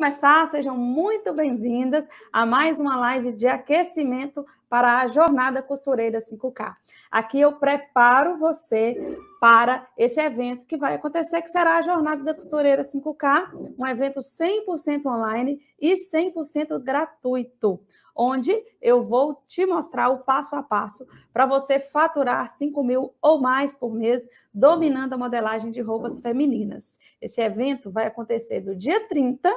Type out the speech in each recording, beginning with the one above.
começar, sejam muito bem-vindas a mais uma live de aquecimento para a Jornada Costureira 5K. Aqui eu preparo você para esse evento que vai acontecer, que será a Jornada da Costureira 5K, um evento 100% online e 100% gratuito, onde eu vou te mostrar o passo a passo para você faturar 5 mil ou mais por mês, dominando a modelagem de roupas femininas. Esse evento vai acontecer do dia 30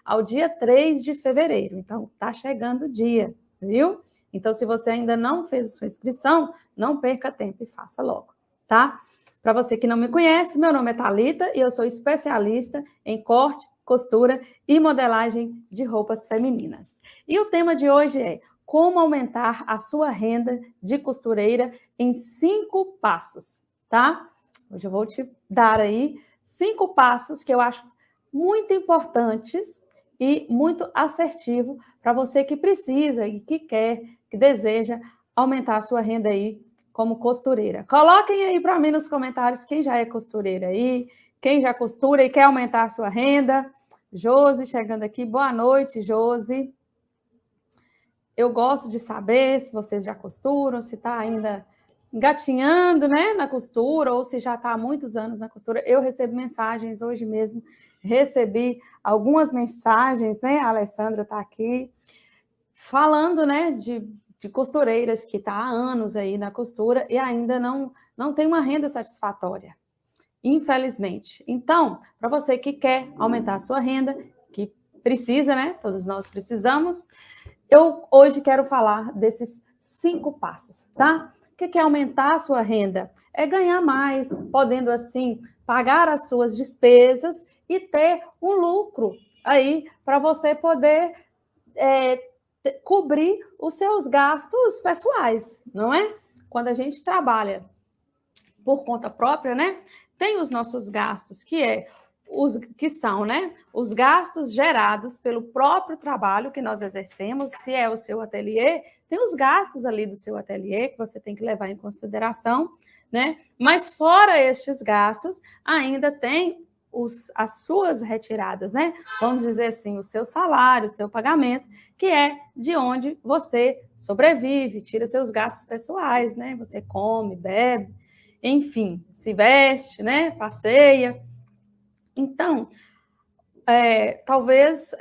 ao dia 3 de fevereiro. Então, tá chegando o dia, viu? Então, se você ainda não fez a sua inscrição, não perca tempo e faça logo, tá? Para você que não me conhece, meu nome é Thalita e eu sou especialista em corte, costura e modelagem de roupas femininas. E o tema de hoje é como aumentar a sua renda de costureira em 5 passos, tá? Hoje eu vou te dar aí 5 passos que eu acho muito importantes e muito assertivo para você que precisa e que quer, que deseja aumentar a sua renda aí como costureira. Coloquem aí para mim nos comentários quem já é costureira aí, quem já costura e quer aumentar a sua renda. Josi chegando aqui, boa noite, Josi. Eu gosto de saber se vocês já costuram, se está ainda engatinhando, né, na costura, ou se já está há muitos anos na costura. Eu recebo mensagens hoje mesmo, recebi algumas mensagens, né, a Alessandra está aqui, falando, né, de costureiras que está há anos aí na costura e ainda não tem uma renda satisfatória, infelizmente. Então, para você que quer aumentar a sua renda, que precisa, né, todos nós precisamos, eu hoje quero falar desses 5 passos, tá? O que é aumentar a sua renda? É ganhar mais, podendo assim pagar as suas despesas e ter um lucro aí para você poder cobrir os seus gastos pessoais, não é? Quando a gente trabalha por conta própria, né? Tem os nossos gastos, que são, né, os gastos gerados pelo próprio trabalho que nós exercemos. Se é o seu ateliê, tem os gastos ali do seu ateliê que você tem que levar em consideração, né? Mas fora estes gastos, ainda tem as suas retiradas, né? Vamos dizer assim, o seu salário, o seu pagamento, que é de onde você sobrevive, tira seus gastos pessoais, né? Você come, bebe, enfim, se veste, né? Passeia. Então, talvez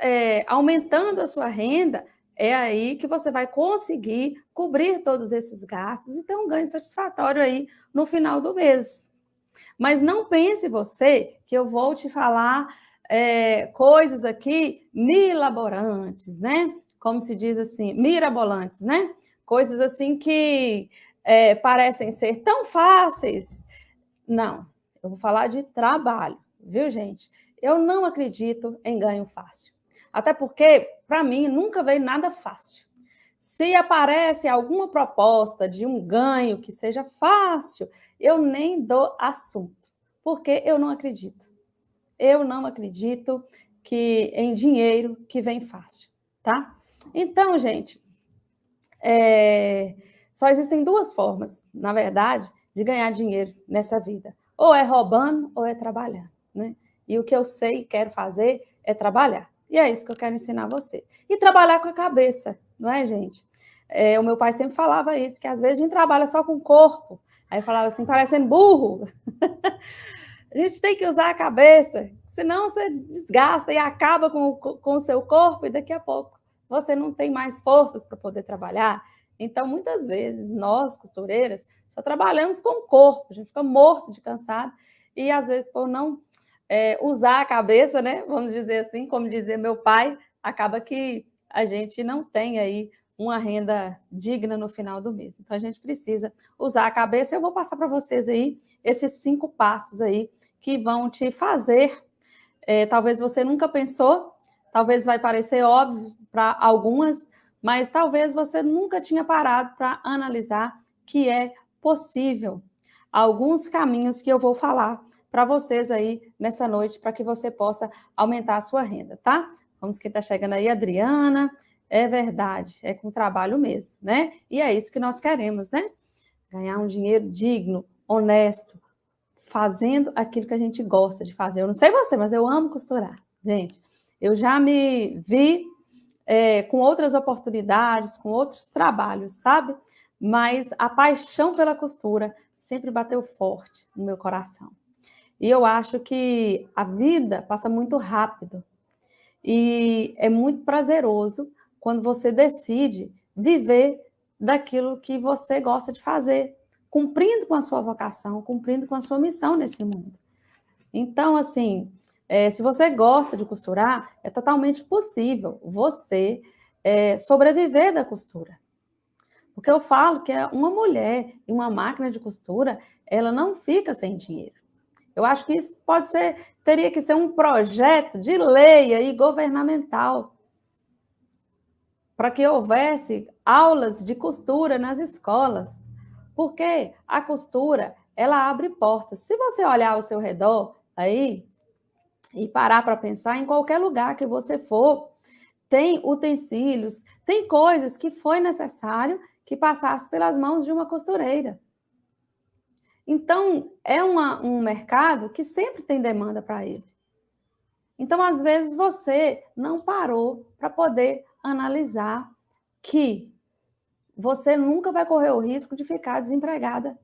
aumentando a sua renda, é aí que você vai conseguir cobrir todos esses gastos e ter um ganho satisfatório aí no final do mês. Mas não pense você que eu vou te falar coisas aqui milaborantes, né? Como se diz assim, mirabolantes, né? Coisas assim que parecem ser tão fáceis. Não, eu vou falar de trabalho, viu, gente? Eu não acredito em ganho fácil. Até porque, para mim, nunca veio nada fácil. Se aparece alguma proposta de um ganho que seja fácil, eu nem dou assunto, porque eu não acredito. Eu não acredito em dinheiro que vem fácil, tá? Então, gente, só existem 2 formas, na verdade, de ganhar dinheiro nessa vida. Ou é roubando, ou é trabalhando, né? E o que eu sei e quero fazer é trabalhar. E é isso que eu quero ensinar você. E trabalhar com a cabeça, não é, gente? O meu pai sempre falava isso, que às vezes a gente trabalha só com o corpo. Aí falava assim, parecendo burro. A gente tem que usar a cabeça, senão você desgasta e acaba com o seu corpo e daqui a pouco você não tem mais forças para poder trabalhar. Então, muitas vezes, nós, costureiras, só trabalhamos com o corpo, a gente fica morto de cansado e, às vezes, por não usar a cabeça, né? Vamos dizer assim, como dizia meu pai, acaba que a gente não tem aí uma renda digna no final do mês. Então, a gente precisa usar a cabeça. Eu vou passar para vocês aí esses 5 passos aí que vão te fazer, talvez você nunca pensou, talvez vai parecer óbvio para algumas, mas talvez você nunca tinha parado para analisar que é possível. Alguns caminhos que eu vou falar para vocês aí nessa noite, para que você possa aumentar a sua renda, tá? Vamos que está chegando aí, Adriana. É verdade, é com trabalho mesmo, né? E é isso que nós queremos, né? Ganhar um dinheiro digno, honesto, fazendo aquilo que a gente gosta de fazer. Eu não sei você, mas eu amo costurar, gente. Eu já me vi com outras oportunidades, com outros trabalhos, sabe? Mas a paixão pela costura sempre bateu forte no meu coração. E eu acho que a vida passa muito rápido. E é muito prazeroso quando você decide viver daquilo que você gosta de fazer, cumprindo com a sua vocação, cumprindo com a sua missão nesse mundo. Então, assim, se você gosta de costurar, é totalmente possível você sobreviver da costura. Porque eu falo que uma mulher e uma máquina de costura, ela não fica sem dinheiro. Eu acho que isso teria que ser um projeto de lei aí governamental para que houvesse aulas de costura nas escolas, porque a costura, ela abre portas. Se você olhar ao seu redor aí e parar para pensar, em qualquer lugar que você for, tem utensílios, tem coisas que foi necessário que passasse pelas mãos de uma costureira. Então, é um mercado que sempre tem demanda para ele. Então, às vezes, você não parou para poder analisar que você nunca vai correr o risco de ficar desempregada.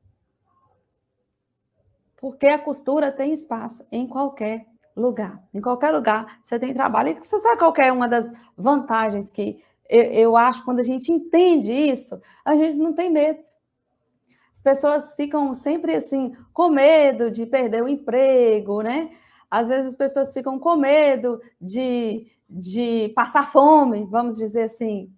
Porque a costura tem espaço em qualquer lugar. Em qualquer lugar você tem trabalho. E você sabe qual é uma das vantagens que eu acho, quando a gente entende isso, a gente não tem medo. As pessoas ficam sempre assim, com medo de perder o emprego, né? Às vezes as pessoas ficam com medo de passar fome, vamos dizer assim.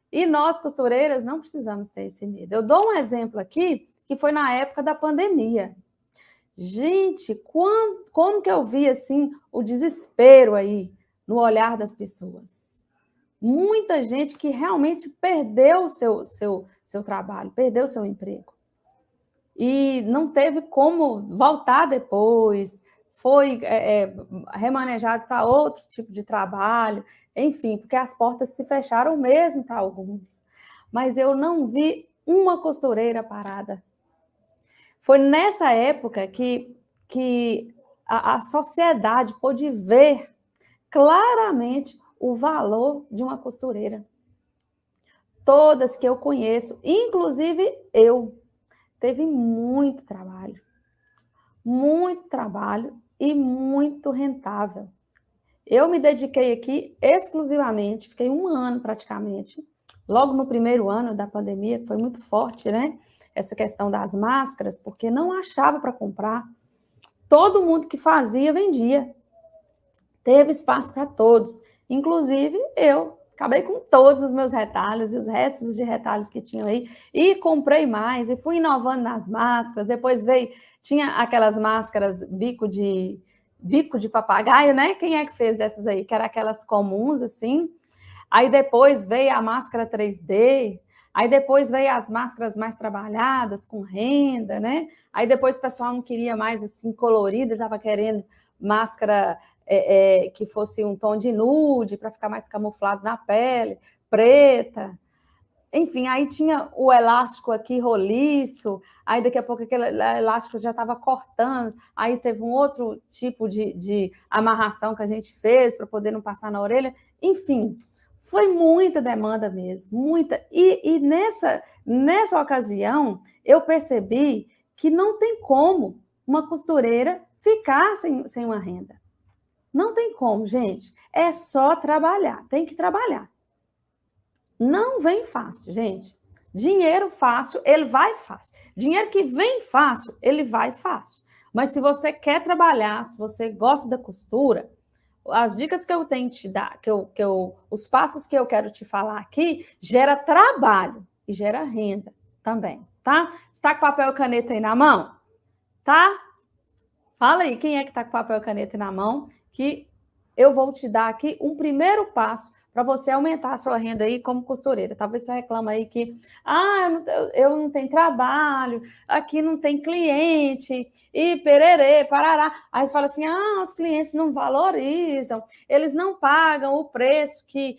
E nós, costureiras, não precisamos ter esse medo. Eu dou um exemplo aqui, que foi na época da pandemia. Gente, como que eu vi assim o desespero aí no olhar das pessoas? Muita gente que realmente perdeu o seu trabalho, perdeu o seu emprego. E não teve como voltar depois, foi remanejado para outro tipo de trabalho, enfim, porque as portas se fecharam mesmo para alguns. Mas eu não vi uma costureira parada. Foi nessa época que a sociedade pôde ver claramente o valor de uma costureira. Todas que eu conheço, inclusive eu, teve muito trabalho e muito rentável. Eu me dediquei aqui exclusivamente, fiquei 1 ano praticamente, logo no primeiro ano da pandemia, que foi muito forte, né? Essa questão das máscaras, porque não achava para comprar. Todo mundo que fazia, vendia. Teve espaço para todos, inclusive eu. Acabei com todos os meus retalhos e os restos de retalhos que tinham aí, e comprei mais, e fui inovando nas máscaras. Depois tinha aquelas máscaras bico de papagaio, né? Quem é que fez dessas aí? Que eram aquelas comuns, assim. Aí depois veio a máscara 3D, aí depois veio as máscaras mais trabalhadas, com renda, né? Aí depois o pessoal não queria mais assim colorida, estava querendo máscara que fosse um tom de nude, para ficar mais camuflado na pele, preta. Enfim, aí tinha o elástico aqui roliço, aí daqui a pouco aquele elástico já estava cortando, aí teve um outro tipo de amarração que a gente fez para poder não passar na orelha. Enfim, foi muita demanda mesmo, muita. E nessa ocasião, eu percebi que não tem como uma costureira ficar sem uma renda. Não tem como, gente. É só trabalhar, tem que trabalhar. Não vem fácil, gente. Dinheiro fácil, ele vai fácil. Dinheiro que vem fácil, ele vai fácil. Mas se você quer trabalhar, se você gosta da costura, as dicas que eu tenho que te dar, os passos que eu quero te falar aqui, gera trabalho e gera renda também, tá? Você tá com papel e caneta aí na mão? Tá? Fala aí, quem é que tá com papel e caneta aí na mão, que eu vou te dar aqui um primeiro passo para você aumentar a sua renda aí como costureira. Talvez você reclama aí que eu não tenho trabalho, aqui não tem cliente, e pererê, parará. Aí você fala assim, os clientes não valorizam, eles não pagam o preço que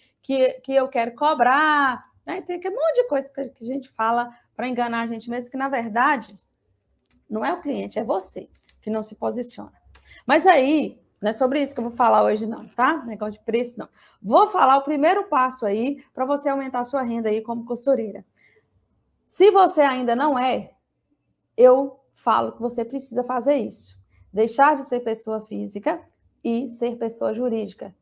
eu quero cobrar. Né? Tem um monte de coisa que a gente fala para enganar a gente mesmo, que na verdade não é o cliente, é você que não se posiciona. Mas aí, Não é sobre isso que eu vou falar hoje, não, tá? Negócio de preço, não. Vou falar o primeiro passo aí para você aumentar a sua renda aí como costureira. Se você ainda não é, eu falo que você precisa fazer isso. Deixar de ser pessoa física e ser pessoa jurídica.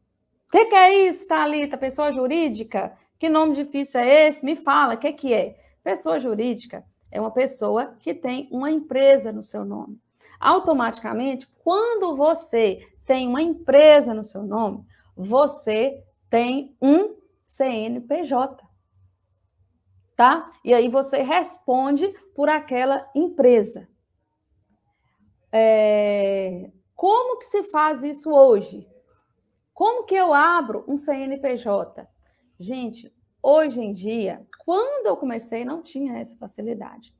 O que é isso, Thalita? Pessoa jurídica? Que nome difícil é esse? Me fala, o que é? Pessoa jurídica é uma pessoa que tem uma empresa no seu nome. Automaticamente, quando você tem uma empresa no seu nome, você tem um CNPJ. Tá? E aí você responde por aquela empresa. Como que se faz isso hoje? Como que eu abro um CNPJ? Gente, hoje em dia, quando eu comecei, não tinha essa facilidade.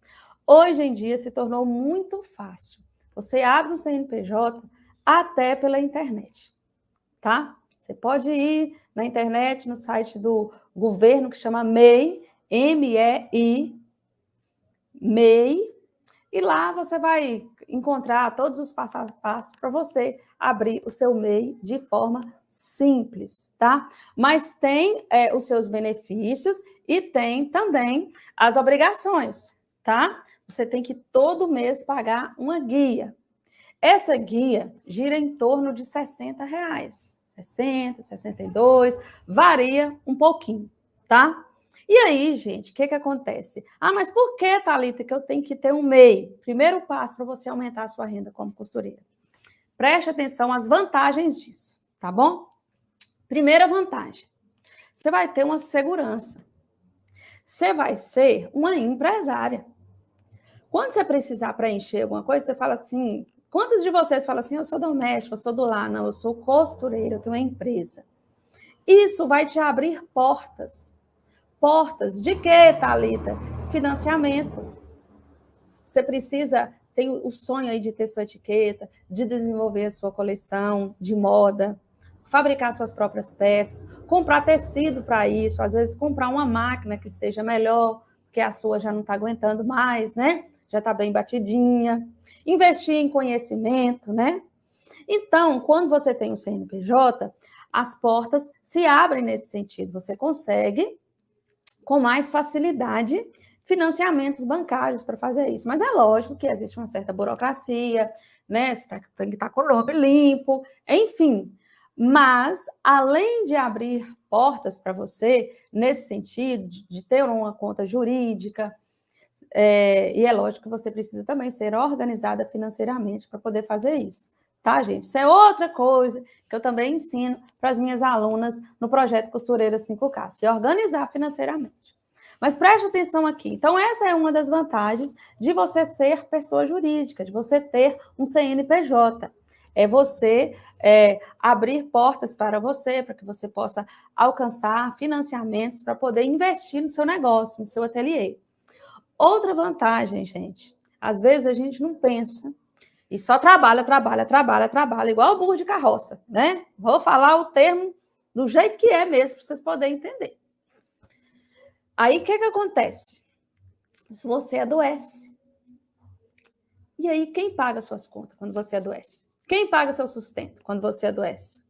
Hoje em dia se tornou muito fácil. Você abre um CNPJ até pela internet, tá? Você pode ir na internet, no site do governo, que chama MEI, MEI, MEI, e lá você vai encontrar todos os passos a passo para você abrir o seu MEI de forma simples, tá? Mas tem os seus benefícios e tem também as obrigações, tá? Você tem que todo mês pagar uma guia. Essa guia gira em torno de R$60. 60, 62, varia um pouquinho, tá? E aí, gente, o que acontece? Ah, mas por que, Thalita, que eu tenho que ter um MEI? Primeiro passo para você aumentar a sua renda como costureira. Preste atenção às vantagens disso, tá bom? Primeira vantagem, você vai ter uma segurança. Você vai ser uma empresária. Quando você precisar preencher alguma coisa, você fala assim, quantos de vocês falam assim, eu sou doméstica, eu sou do lar? Não, eu sou costureira, eu tenho uma empresa. Isso vai te abrir portas. Portas de quê, Thalita? Financiamento. Você precisa, tem o sonho aí de ter sua etiqueta, de desenvolver a sua coleção de moda, fabricar suas próprias peças, comprar tecido para isso, às vezes comprar uma máquina que seja melhor, porque a sua já não está aguentando mais, né? Já está bem batidinha. Investir em conhecimento, né? Então, quando você tem o CNPJ, as portas se abrem nesse sentido. Você consegue, com mais facilidade, financiamentos bancários para fazer isso. Mas é lógico que existe uma certa burocracia, né? Você tem que estar com o nome limpo, enfim. Mas, além de abrir portas para você, nesse sentido, de ter uma conta jurídica, e é lógico que você precisa também ser organizada financeiramente para poder fazer isso. Tá, gente? Isso é outra coisa que eu também ensino para as minhas alunas no projeto Costureira 5K, se organizar financeiramente. Mas preste atenção aqui. Então, essa é uma das vantagens de você ser pessoa jurídica, de você ter um CNPJ. É você abrir portas para você, para que você possa alcançar financiamentos para poder investir no seu negócio, no seu ateliê. Outra vantagem, gente, às vezes a gente não pensa e só trabalha, igual o burro de carroça, né? Vou falar o termo do jeito que é mesmo, para vocês poderem entender. Aí, o que acontece? Se você adoece. E aí, quem paga suas contas quando você adoece? Quem paga seu sustento quando você adoece?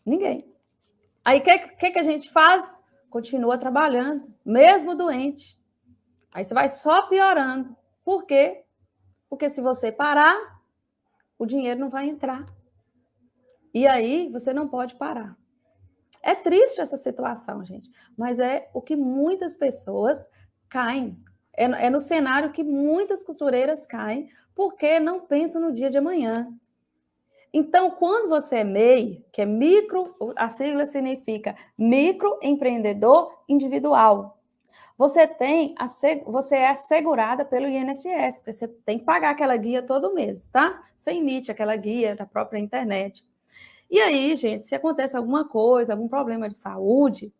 Ninguém. Aí, o que a gente faz? Continua trabalhando, mesmo doente. Aí você vai só piorando. Por quê? Porque se você parar, o dinheiro não vai entrar. E aí, você não pode parar. É triste essa situação, gente, mas é o que muitas pessoas caem. É no cenário que muitas costureiras caem, porque não pensam no dia de amanhã. Então, quando você é MEI, que é micro, a sigla significa microempreendedor individual, você é assegurada pelo INSS, porque você tem que pagar aquela guia todo mês, tá? Você emite aquela guia da própria internet. E aí, gente, se acontece alguma coisa, algum problema de saúde,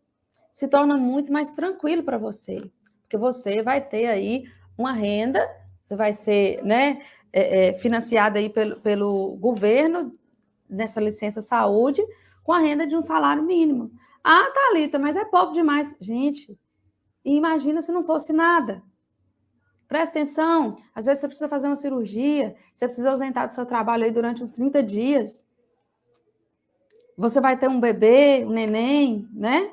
se torna muito mais tranquilo para você, porque você vai ter aí uma renda, você vai ser, né, financiada aí pelo governo nessa licença saúde com a renda de um salário mínimo. Ah, Thalita, mas é pouco demais. Gente, imagina se não fosse nada. Presta atenção, às vezes você precisa fazer uma cirurgia, você precisa ausentar do seu trabalho aí durante uns 30 dias. você vai ter um bebê, um neném, né?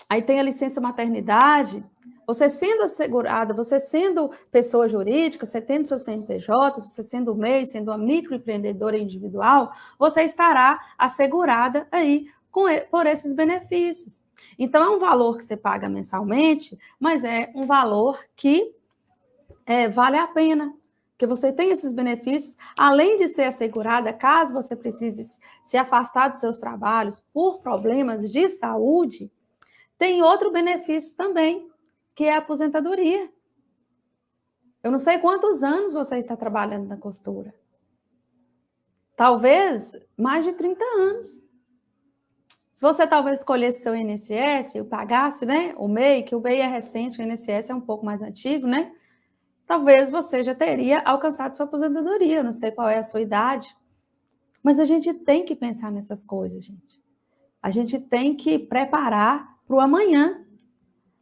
Aí tem a licença maternidade. Você sendo assegurada, você sendo pessoa jurídica, você tendo seu CNPJ, você sendo MEI, sendo uma microempreendedora individual, você estará assegurada aí por esses benefícios. Então, é um valor que você paga mensalmente, mas é um valor que vale a pena, porque você tem esses benefícios, além de ser assegurada, caso você precise se afastar dos seus trabalhos por problemas de saúde, tem outro benefício também, que é a aposentadoria. Eu não sei quantos anos você está trabalhando na costura. Talvez mais de 30 anos. Se você talvez escolhesse seu INSS e pagasse, né, o MEI, que o MEI é recente, o INSS é um pouco mais antigo, né? Talvez você já teria alcançado sua aposentadoria. Eu não sei qual é a sua idade. Mas a gente tem que pensar nessas coisas, gente. A gente tem que preparar para o amanhã.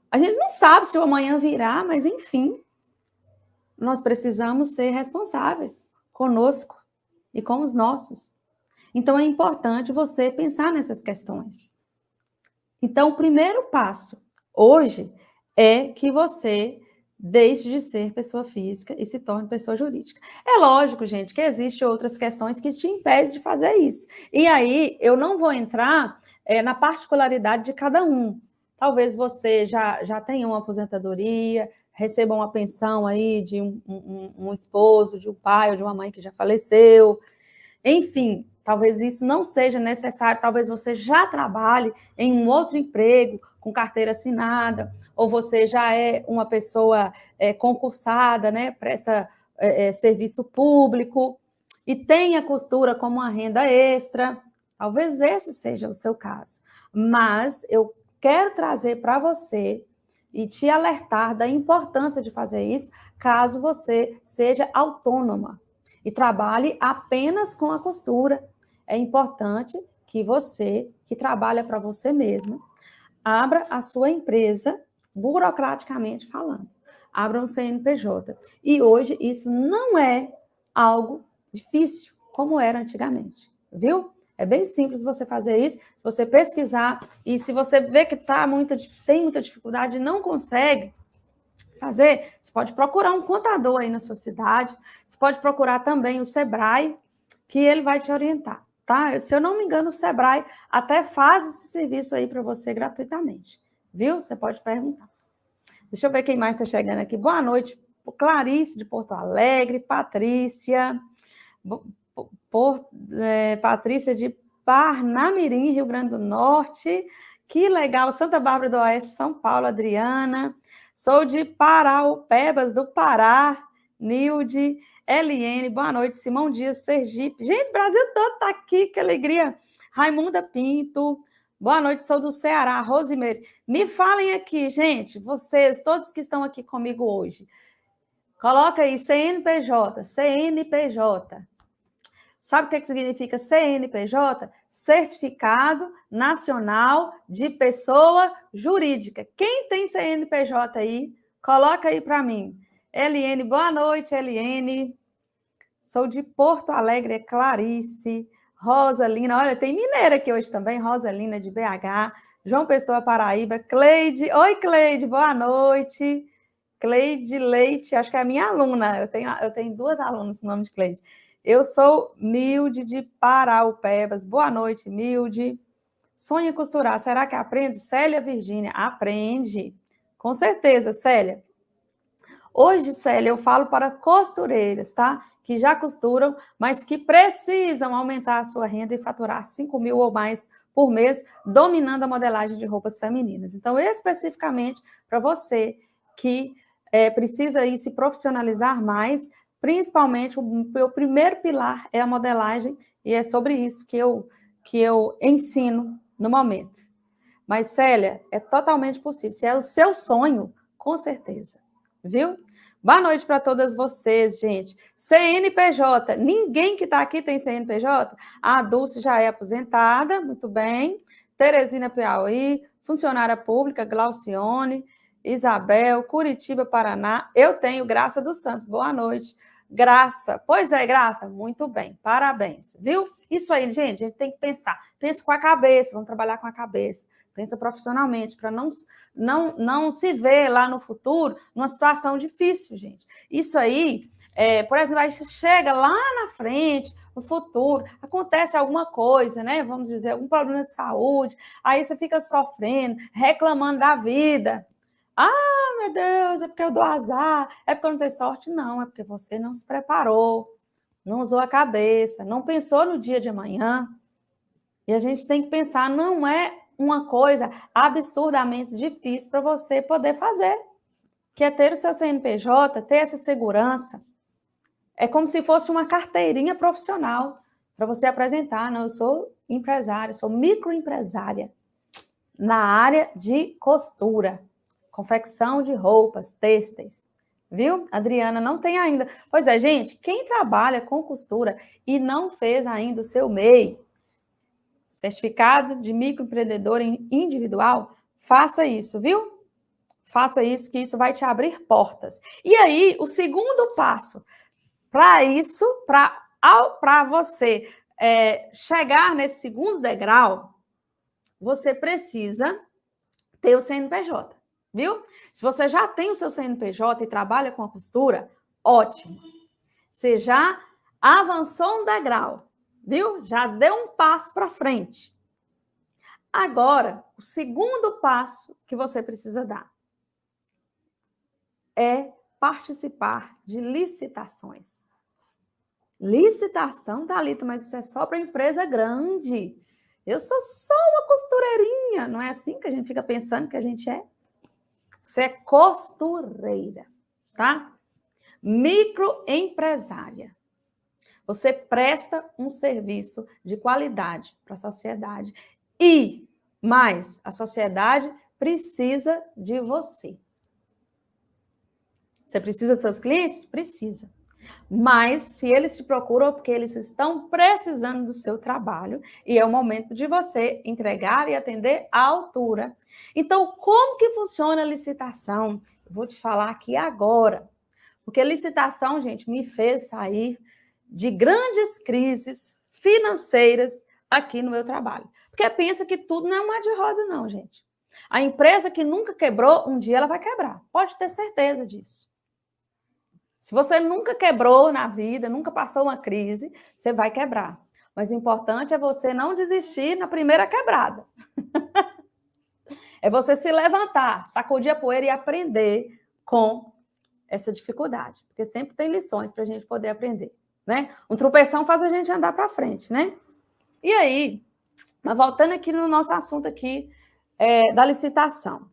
A gente não sabe se o amanhã virá, mas enfim, nós precisamos ser responsáveis conosco e com os nossos. Então, é importante você pensar nessas questões. Então, o primeiro passo hoje é que você deixe de ser pessoa física e se torne pessoa jurídica. É lógico, gente, que existem outras questões que te impedem de fazer isso. E aí, eu não vou entrar na particularidade de cada um. Talvez você já tenha uma aposentadoria, receba uma pensão aí de um esposo, de um pai ou de uma mãe que já faleceu. Enfim, talvez isso não seja necessário, talvez você já trabalhe em um outro emprego, com carteira assinada, ou você já é uma pessoa concursada, né, presta serviço público, e tem a costura como uma renda extra. Talvez esse seja o seu caso. Mas eu quero trazer para você e te alertar da importância de fazer isso, caso você seja autônoma e trabalhe apenas com a costura. É importante que você, que trabalha para você mesma, abra a sua empresa, burocraticamente falando. Abra um CNPJ. E hoje isso não é algo difícil, como era antigamente, viu? É bem simples você fazer isso, se você pesquisar, e se você vê que tem muita dificuldade e não consegue fazer, você pode procurar um contador aí na sua cidade, você pode procurar também o Sebrae, que ele vai te orientar, tá? Se eu não me engano, o Sebrae até faz esse serviço aí para você gratuitamente, viu? Você pode perguntar. Deixa eu ver quem mais está chegando aqui. Boa noite, Clarice de Porto Alegre, Patrícia, Patrícia de Parnamirim, Rio Grande do Norte, que legal, Santa Bárbara do Oeste, São Paulo, Adriana, sou de Paraupebas, do Pará, Nilde, Eliene, boa noite, Simão Dias, Sergipe, gente, o Brasil todo está aqui, que alegria, Raimunda Pinto, boa noite, sou do Ceará, Rosemary, me falem aqui, gente, vocês, todos que estão aqui comigo hoje, coloca aí CNPJ, CNPJ, sabe o que significa CNPJ? Certificado Nacional de Pessoa Jurídica. Quem tem CNPJ aí? Coloca aí para mim. Eliene, boa noite, Eliene. Sou de Porto Alegre, é Clarice. Rosalina, olha, tem mineira aqui hoje também, Rosalina de BH. João Pessoa, Paraíba. Cleide, oi, Cleide, boa noite. Cleide Leite, acho que é a minha aluna. Eu tenho duas alunas com o nome de Cleide. Eu sou Milde de Paraupebas. Boa noite, Milde. Sonha em costurar. Será que aprende? Célia Virgínia, aprende. Com certeza, Célia. Hoje, Célia, eu falo para costureiras, tá? Que já costuram, mas que precisam aumentar a sua renda e faturar 5 mil ou mais por mês, dominando a modelagem de roupas femininas. Então, especificamente para você que precisa ir se profissionalizar mais, principalmente, o meu primeiro pilar é a modelagem, e é sobre isso que eu ensino no momento. Mas, Célia, é totalmente possível. Se é o seu sonho, com certeza. Viu? Boa noite para todas vocês, gente. CNPJ, ninguém que está aqui tem CNPJ? A Dulce já é aposentada, muito bem. Teresina Piauí, funcionária pública, Glaucione, Isabel, Curitiba, Paraná. Eu tenho Graça dos Santos, boa noite. Graça, pois é, Graça, muito bem, parabéns, viu? Isso aí, gente, a gente tem que pensar. Pensa com a cabeça, vamos trabalhar com a cabeça. Pensa profissionalmente, para não se ver lá no futuro numa situação difícil, gente. Isso aí, por exemplo, aí você chega lá na frente, no futuro, acontece alguma coisa, né? Vamos dizer, algum problema de saúde, aí você fica sofrendo, reclamando da vida. Ah, meu Deus, é porque eu dou azar, é porque eu não tenho sorte. Não, é porque você não se preparou, não usou a cabeça, não pensou no dia de amanhã. E a gente tem que pensar, não é uma coisa absurdamente difícil para você poder fazer, que é ter o seu CNPJ, ter essa segurança. É como se fosse uma carteirinha profissional para você apresentar. Não, eu sou empresária, sou microempresária na área de costura, confecção de roupas, têxteis. Viu? Adriana não tem ainda. Pois é, gente, quem trabalha com costura e não fez ainda o seu MEI, certificado de microempreendedor individual, faça isso, viu? Faça isso, que isso vai te abrir portas. E aí, o segundo passo para isso, para você chegar nesse segundo degrau, você precisa ter o CNPJ, viu? Se você já tem o seu CNPJ e trabalha com a costura, ótimo. Você já avançou um degrau, viu? Já deu um passo para frente. Agora, o segundo passo que você precisa dar é participar de licitações. Licitação, Thalita, mas isso é só para empresa grande. Eu sou só uma costureirinha. Não é assim que a gente fica pensando que a gente é? Você é costureira, tá? Microempresária. Você presta um serviço de qualidade para a sociedade. E mais, a sociedade precisa de você. Você precisa dos seus clientes? Precisa. Mas se eles te procuram é porque eles estão precisando do seu trabalho e é o momento de você entregar e atender à altura. Então, como que funciona a licitação? Eu vou te falar aqui agora. Porque licitação, gente, me fez sair de grandes crises financeiras aqui no meu trabalho. Porque pensa que tudo não é um mar de rosa, não, gente. A empresa que nunca quebrou, um dia ela vai quebrar. Pode ter certeza disso. Se você nunca quebrou na vida, nunca passou uma crise, você vai quebrar. Mas o importante é você não desistir na primeira quebrada. É você se levantar, sacudir a poeira e aprender com essa dificuldade. Porque sempre tem lições para a gente poder aprender, né? Um tropeção faz a gente andar para frente, né? E aí, mas voltando aqui no nosso assunto aqui da licitação.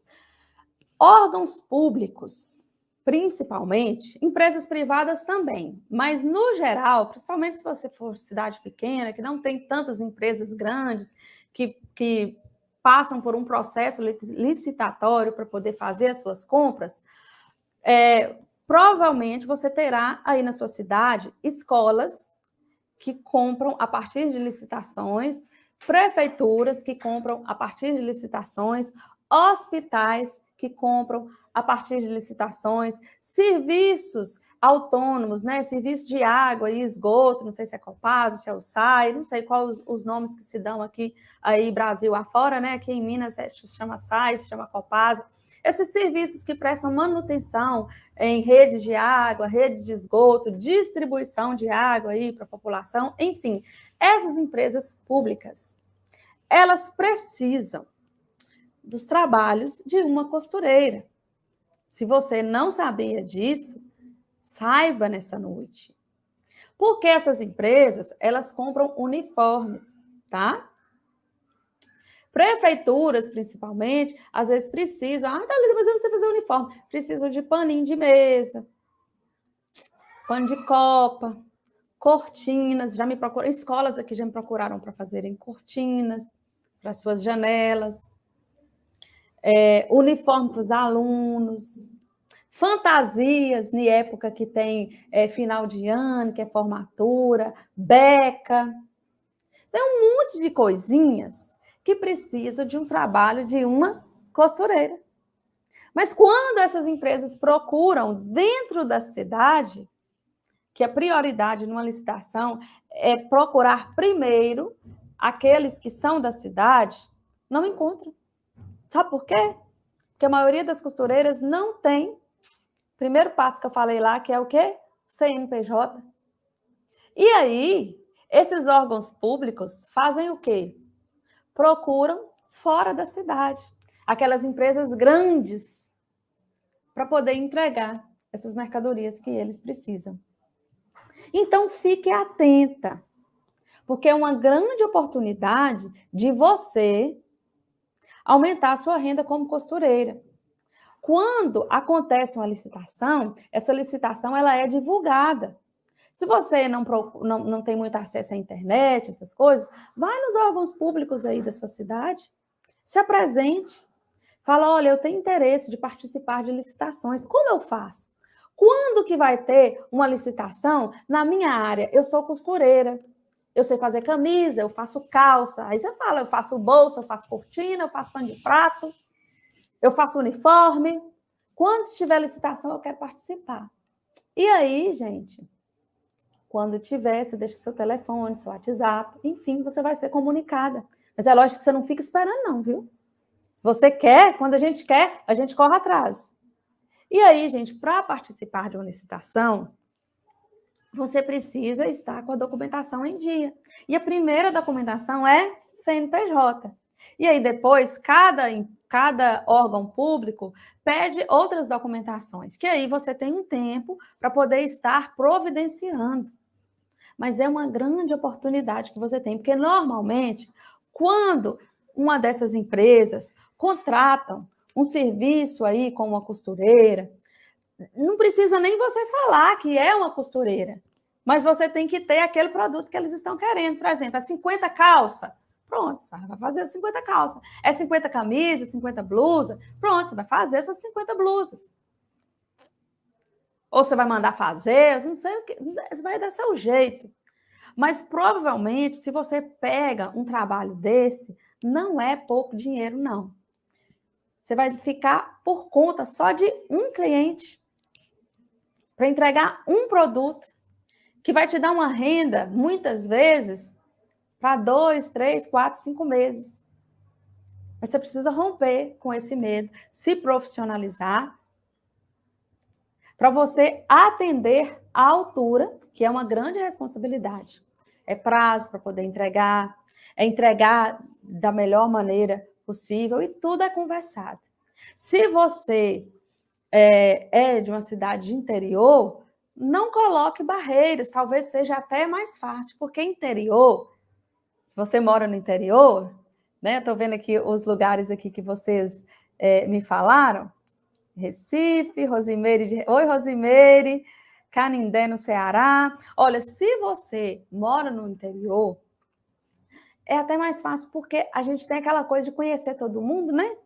Órgãos públicos, principalmente, empresas privadas também, mas no geral, principalmente se você for cidade pequena, que não tem tantas empresas grandes que passam por um processo licitatório para poder fazer as suas compras, provavelmente você terá aí na sua cidade escolas que compram a partir de licitações, prefeituras que compram a partir de licitações, hospitais que compram a partir de licitações, serviços autônomos, né? Serviço de água e esgoto, não sei se é Copasa, se é o SAI, não sei quais os nomes que se dão aqui aí Brasil afora, né? Aqui em Minas se chama SAI, se chama Copasa. Esses serviços que prestam manutenção em redes de água, rede de esgoto, distribuição de água aí para a população, enfim, essas empresas públicas, elas precisam dos trabalhos de uma costureira. Se você não sabia disso, saiba nessa noite. Porque essas empresas, elas compram uniformes, tá? Prefeituras, principalmente, às vezes precisam. Ah, Thalita, mas eu não sei fazer uniforme. Precisam de paninho de mesa, pano de copa, cortinas. Já me procuram, escolas aqui já me procuraram para fazerem cortinas para suas janelas, uniforme para os alunos, fantasias, na época que tem final de ano, que é formatura, beca. Tem um monte de coisinhas que precisa de um trabalho de uma costureira. Mas quando essas empresas procuram dentro da cidade, que a prioridade numa licitação procurar primeiro aqueles que são da cidade, não encontram. Sabe por quê? Porque a maioria das costureiras não tem o primeiro passo que eu falei lá, que é o quê? CNPJ. E aí, esses órgãos públicos fazem o quê? Procuram fora da cidade, aquelas empresas grandes, para poder entregar essas mercadorias que eles precisam. Então, fique atenta, porque é uma grande oportunidade de você aumentar a sua renda como costureira. Quando acontece uma licitação, essa licitação ela é divulgada. Se você não tem muito acesso à internet, essas coisas, vai nos órgãos públicos aí da sua cidade, se apresente, fala, olha, eu tenho interesse de participar de licitações, como eu faço? Quando que vai ter uma licitação na minha área? Eu sou costureira, eu sei fazer camisa, eu faço calça, aí você fala, eu faço bolsa, eu faço cortina, eu faço pano de prato, eu faço uniforme. Quando tiver licitação, eu quero participar. E aí, gente, quando tiver, você deixa seu telefone, seu WhatsApp, enfim, você vai ser comunicada. Mas é lógico que você não fica esperando, não, viu? Se você quer, quando a gente quer, a gente corre atrás. E aí, gente, para participar de uma licitação, você precisa estar com a documentação em dia. E a primeira documentação é CNPJ. E aí, depois, cada órgão público pede outras documentações, que aí você tem um tempo para poder estar providenciando. Mas é uma grande oportunidade que você tem, porque normalmente, quando uma dessas empresas contratam um serviço aí com uma costureira, não precisa nem você falar que é uma costureira, mas você tem que ter aquele produto que eles estão querendo. Por exemplo, é 50 calça, pronto, você vai fazer 50 calças. É 50 camisas, 50 blusas, pronto, você vai fazer essas 50 blusas. Ou você vai mandar fazer, não sei o que, vai dar seu jeito. Mas provavelmente, se você pega um trabalho desse, não é pouco dinheiro, não. Você vai ficar por conta só de um cliente para entregar um produto que vai te dar uma renda, muitas vezes, para 2, 3, 4, 5 meses. Mas você precisa romper com esse medo, se profissionalizar, para você atender à altura, que é uma grande responsabilidade. É prazo para poder entregar, é entregar da melhor maneira possível e tudo é conversado. Se você é de uma cidade de interior, não coloque barreiras, talvez seja até mais fácil, porque interior, se você mora no interior, né? Estou vendo aqui os lugares aqui que vocês me falaram, Recife, Rosimeire, oi Rosimeire, Canindé no Ceará. Olha, se você mora no interior, é até mais fácil porque a gente tem aquela coisa de conhecer todo mundo, né?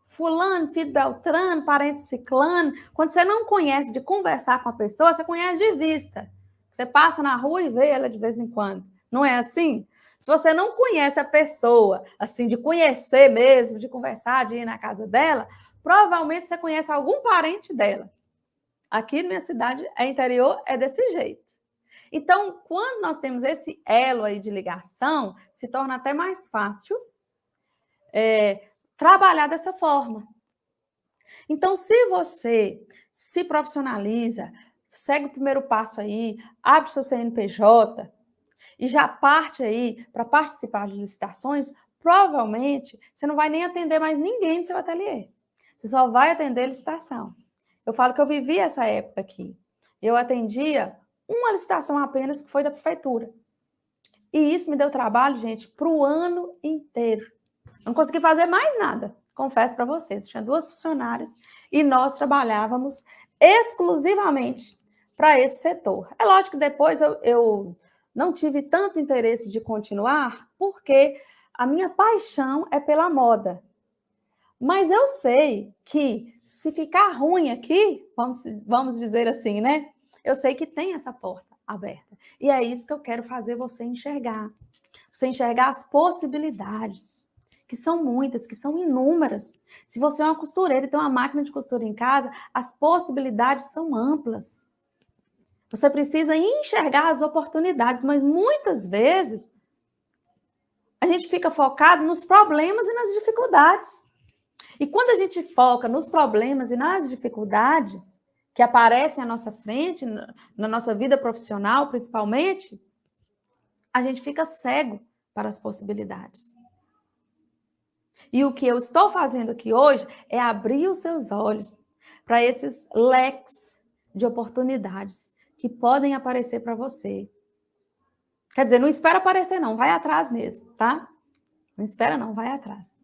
Fulano, filho Beltrano, parente ciclano. Quando você não conhece de conversar com a pessoa, você conhece de vista. Você passa na rua e vê ela de vez em quando. Não é assim? Se você não conhece a pessoa, assim, de conhecer mesmo, de conversar, de ir na casa dela, provavelmente você conhece algum parente dela. Aqui na minha cidade, interior, é desse jeito. Então, quando nós temos esse elo aí de ligação, se torna até mais fácil trabalhar dessa forma. Então, se você se profissionaliza, segue o primeiro passo aí, abre seu CNPJ e já parte aí para participar de licitações, provavelmente você não vai nem atender mais ninguém no seu ateliê. Você só vai atender licitação. Eu falo que eu vivi essa época aqui. Eu atendia uma licitação apenas, que foi da prefeitura. E isso me deu trabalho, gente, para o ano inteiro. Não consegui fazer mais nada, confesso para vocês. Tinha 2 funcionárias e nós trabalhávamos exclusivamente para esse setor. É lógico que depois eu não tive tanto interesse de continuar, porque a minha paixão é pela moda. Mas eu sei que se ficar ruim aqui, vamos dizer assim, né? Eu sei que tem essa porta aberta. E é isso que eu quero fazer você enxergar. Você enxergar as possibilidades, que são muitas, que são inúmeras. Se você é uma costureira e tem uma máquina de costura em casa, as possibilidades são amplas. Você precisa enxergar as oportunidades, mas muitas vezes a gente fica focado nos problemas e nas dificuldades. E quando a gente foca nos problemas e nas dificuldades que aparecem à nossa frente, na nossa vida profissional, principalmente, a gente fica cego para as possibilidades. E o que eu estou fazendo aqui hoje é abrir os seus olhos para esses leques de oportunidades que podem aparecer para você. Quer dizer, não espera aparecer não, vai atrás mesmo, tá? Não espera não, vai atrás.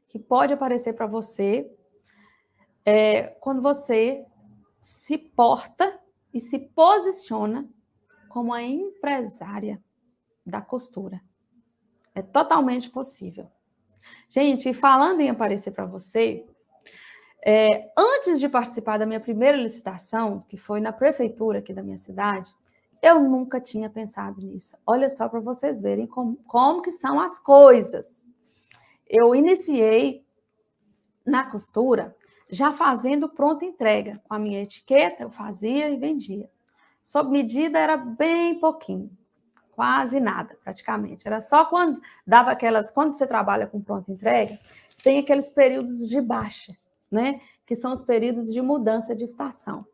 Que pode aparecer para você quando você se porta e se posiciona como a empresária da costura. É totalmente possível. Gente, falando em aparecer para você, antes de participar da minha primeira licitação, que foi na prefeitura aqui da minha cidade, eu nunca tinha pensado nisso. Olha só para vocês verem como que são as coisas. Eu iniciei na costura já fazendo pronta entrega. Com a minha etiqueta, eu fazia e vendia. Sob medida era bem pouquinho, quase nada, praticamente. Era só quando dava quando você trabalha com pronta entrega, tem aqueles períodos de baixa, né? Que são os períodos de mudança de estação.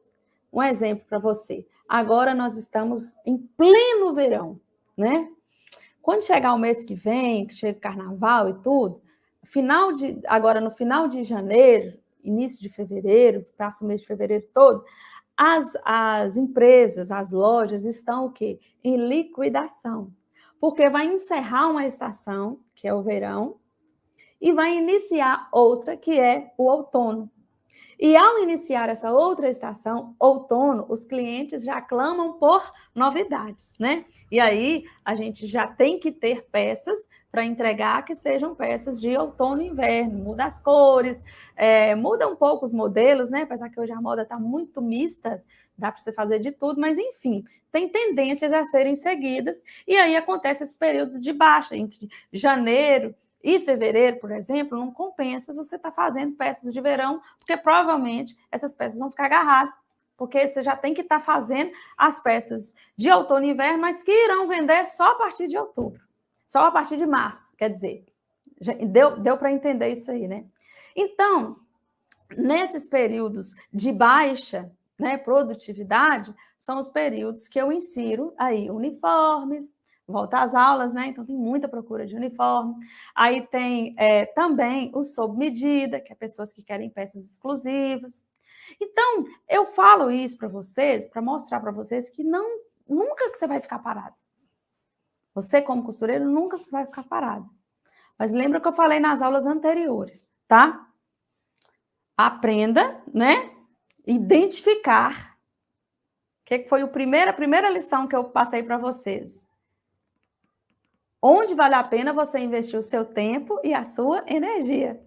Um exemplo para você. Agora nós estamos em pleno verão, né? Quando chegar o mês que vem, que chega o carnaval e tudo, agora no final de janeiro, início de fevereiro, passa o mês de fevereiro todo, as empresas, as lojas estão o quê? Em liquidação. Porque vai encerrar uma estação, que é o verão, e vai iniciar outra, que é o outono. E ao iniciar essa outra estação, outono, os clientes já clamam por novidades, né? E aí a gente já tem que ter peças para entregar que sejam peças de outono e inverno. Muda as cores, muda um pouco os modelos, né? Apesar que hoje a moda está muito mista, dá para você fazer de tudo, mas enfim, tem tendências a serem seguidas. E aí acontece esse período de baixa entre janeiro e fevereiro, por exemplo, não compensa você estar fazendo peças de verão, porque provavelmente essas peças vão ficar agarradas, porque você já tem que estar fazendo as peças de outono e inverno, mas que irão vender só a partir de outubro, só a partir de março, quer dizer. Deu para entender isso aí, né? Então, nesses períodos de baixa, né, produtividade, são os períodos que eu insiro aí uniformes, volta às aulas, né? Então tem muita procura de uniforme. Aí tem também o sob medida, que é pessoas que querem peças exclusivas. Então, eu falo isso para vocês, para mostrar para vocês que nunca que você vai ficar parado. Você, como costureiro, nunca que você vai ficar parado. Mas lembra que eu falei nas aulas anteriores, tá? Aprenda, né? Identificar. Que foi a primeira lição que eu passei para vocês. Onde vale a pena você investir o seu tempo e a sua energia.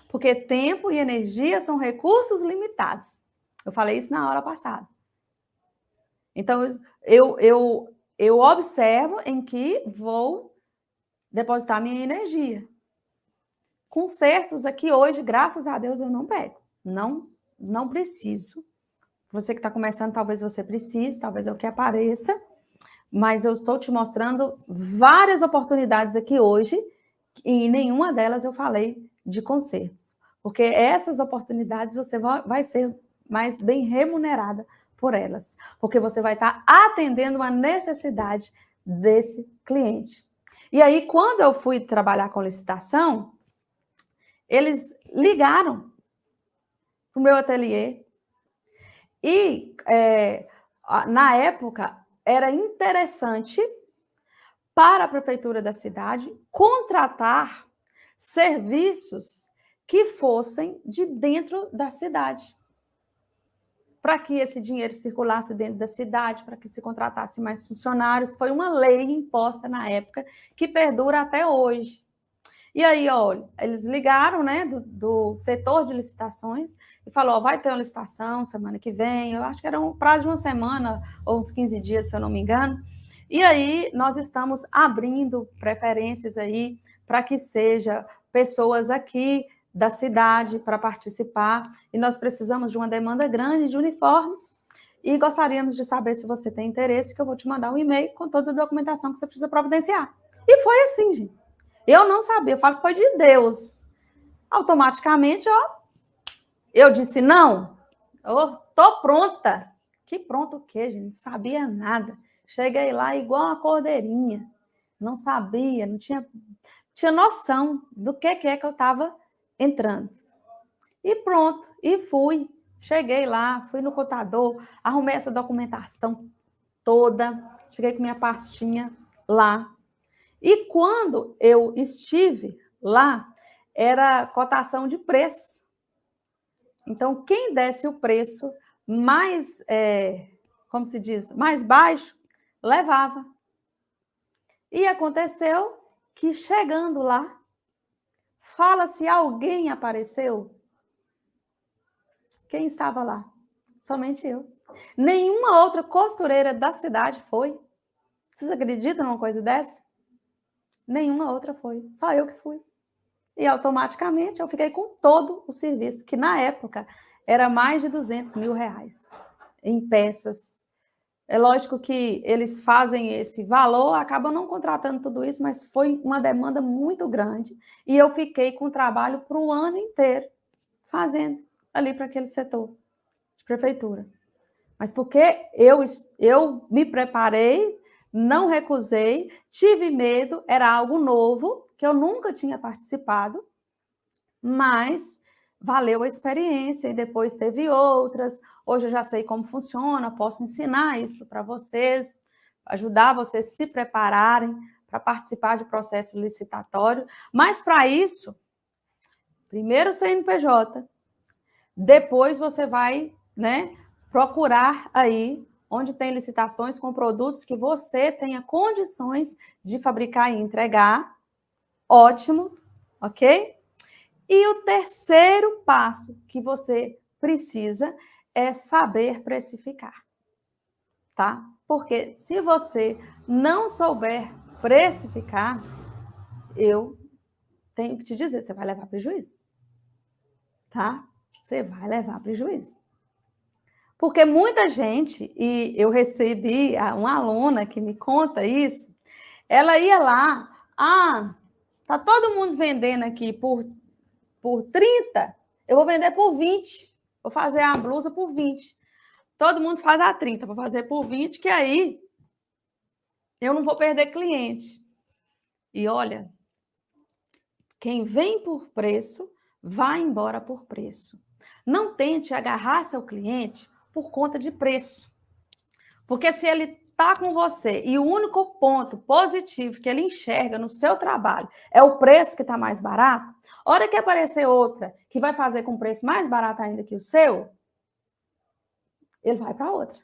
Porque tempo e energia são recursos limitados. Eu falei isso na aula passada. Então, eu observo em que vou depositar minha energia. Concertos aqui hoje, graças a Deus, eu não pego. Não preciso. Você que está começando, talvez você precise, talvez é o que apareça. Mas eu estou te mostrando várias oportunidades aqui hoje e em nenhuma delas eu falei de concertos. Porque essas oportunidades você vai ser mais bem remunerada por elas. Porque você vai estar atendendo uma necessidade desse cliente. E aí, quando eu fui trabalhar com licitação, eles ligaram para o meu ateliê. E, na época, era interessante para a prefeitura da cidade contratar serviços que fossem de dentro da cidade. Para que esse dinheiro circulasse dentro da cidade, para que se contratasse mais funcionários. Foi uma lei imposta na época que perdura até hoje. E aí, olha, eles ligaram, né, do setor de licitações e falou, ó, vai ter uma licitação semana que vem, eu acho que era um prazo de uma semana ou uns 15 dias, se eu não me engano. E aí, nós estamos abrindo preferências aí para que seja pessoas aqui da cidade para participar, e nós precisamos de uma demanda grande de uniformes. e gostaríamos de saber se você tem interesse, que eu vou te mandar um e-mail com toda a documentação que você precisa providenciar. E foi assim, gente. Eu não sabia, eu falo que foi de Deus. Automaticamente, ó, eu disse não. Tô pronta. Que pronto o quê, gente? Não sabia nada. Cheguei lá igual uma cordeirinha. Não sabia, não tinha noção do que é que eu estava entrando. E pronto, e fui. Cheguei lá, fui no contador, arrumei essa documentação toda, cheguei com minha pastinha lá. E quando eu estive lá, era cotação de preço. Então, quem desse o preço mais, como se diz, mais baixo, levava. E aconteceu que, chegando lá, fala se alguém apareceu. Quem estava lá? Somente eu. Nenhuma outra costureira da cidade foi. Vocês acreditam numa coisa dessa? Nenhuma outra foi. Só eu que fui. E automaticamente eu fiquei com todo o serviço, que na época era mais de R$200 mil em peças. É lógico que eles fazem esse valor, acabam não contratando tudo isso, mas foi uma demanda muito grande. E eu fiquei com trabalho para o ano inteiro, fazendo ali para aquele setor de prefeitura. Mas porque eu me preparei, não recusei, tive medo, era algo novo, que eu nunca tinha participado, mas valeu a experiência e depois teve outras. Hoje eu já sei como funciona, posso ensinar isso para vocês, ajudar vocês a se prepararem para participar de processo licitatório. Mas para isso, primeiro o CNPJ, depois você vai, né, procurar aí onde tem licitações com produtos que você tenha condições de fabricar e entregar. Ótimo, ok? E o terceiro passo que você precisa é saber precificar, tá? Porque se você não souber precificar, eu tenho que te dizer, você vai levar prejuízo, tá? Você vai levar prejuízo. Porque muita gente, e eu recebi uma aluna que me conta isso, ela ia lá, tá todo mundo vendendo aqui por 30, eu vou vender por 20, vou fazer a blusa por 20. Todo mundo faz a 30, vou fazer por 20, que aí eu não vou perder cliente. E olha, quem vem por preço, vai embora por preço. Não tente agarrar seu cliente por conta de preço. Porque se ele está com você e o único ponto positivo que ele enxerga no seu trabalho é o preço que está mais barato, a hora que aparecer outra que vai fazer com preço mais barato ainda que o seu, ele vai para outra.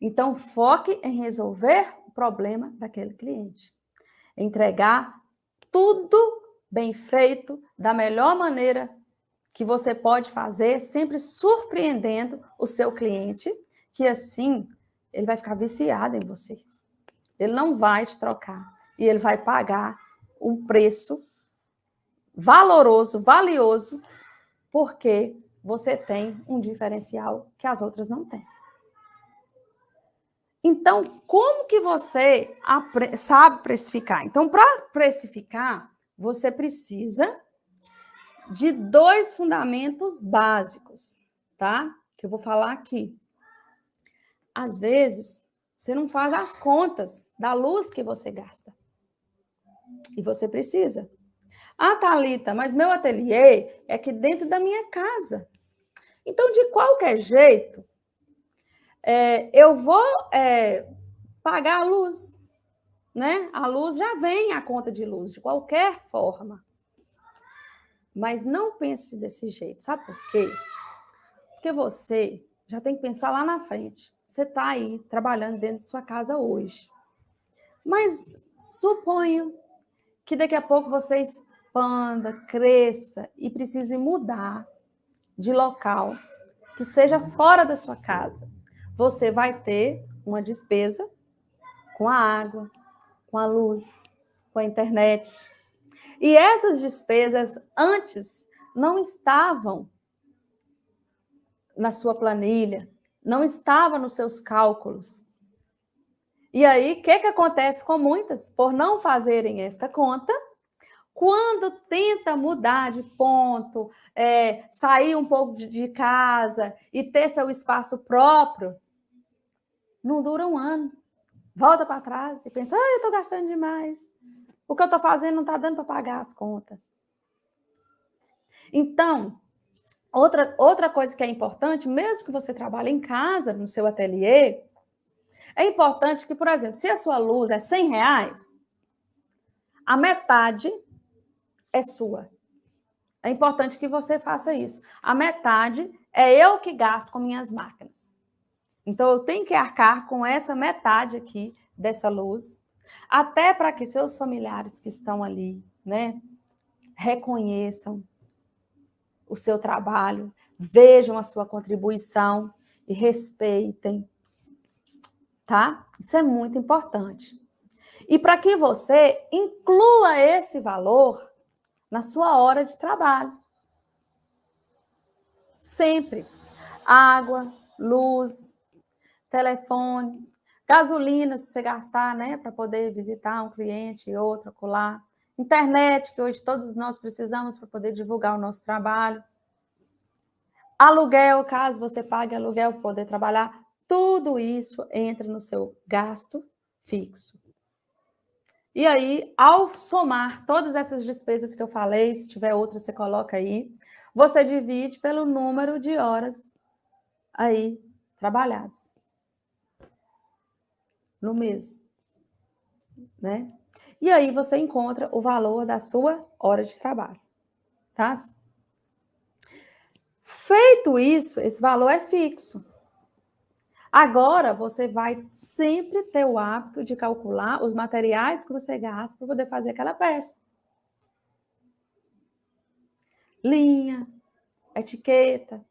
Então, foque em resolver o problema daquele cliente. Entregar tudo bem feito, da melhor maneira que você pode fazer, sempre surpreendendo o seu cliente, que assim ele vai ficar viciado em você. Ele não vai te trocar e ele vai pagar um preço valoroso, valioso, porque você tem um diferencial que as outras não têm. Então, como que você sabe precificar? Então, para precificar, você precisa de 2 fundamentos básicos, tá? Que eu vou falar aqui. Às vezes, você não faz as contas da luz que você gasta. E você precisa. Thalita, mas meu ateliê é aqui dentro da minha casa. Então, de qualquer jeito, eu vou pagar a luz, né? A luz já vem a conta de luz, de qualquer forma. Mas não pense desse jeito, sabe por quê? Porque você já tem que pensar lá na frente. Você está aí trabalhando dentro de sua casa hoje. Mas suponho que daqui a pouco você expanda, cresça e precise mudar de local, que seja fora da sua casa. Você vai ter uma despesa com a água, com a luz, com a internet. E essas despesas antes não estavam na sua planilha, não estava nos seus cálculos. E aí, o que acontece com muitas? Por não fazerem esta conta, quando tenta mudar de ponto, sair um pouco de casa e ter seu espaço próprio, não dura um ano. Volta para trás e pensa, eu estou gastando demais. O que eu estou fazendo não está dando para pagar as contas. Então, outra coisa que é importante, mesmo que você trabalhe em casa, no seu ateliê, é importante que, por exemplo, se a sua luz é R$100, a metade é sua. É importante que você faça isso. A metade é eu que gasto com minhas máquinas. Então, eu tenho que arcar com essa metade aqui dessa luz, até para que seus familiares que estão ali, né, reconheçam o seu trabalho, vejam a sua contribuição e respeitem, tá? Isso é muito importante. E para que você inclua esse valor na sua hora de trabalho. Sempre. Água, luz, telefone, gasolina, se você gastar, né, para poder visitar um cliente e outro, acolá. Internet, que hoje todos nós precisamos para poder divulgar o nosso trabalho. Aluguel, caso você pague aluguel para poder trabalhar. Tudo isso entra no seu gasto fixo. E aí, ao somar todas essas despesas que eu falei, se tiver outra, você coloca aí, você divide pelo número de horas aí trabalhadas no mês, né? E aí você encontra o valor da sua hora de trabalho, tá? Feito isso, esse valor é fixo. Agora, você vai sempre ter o hábito de calcular os materiais que você gasta para poder fazer aquela peça. Linha, etiqueta,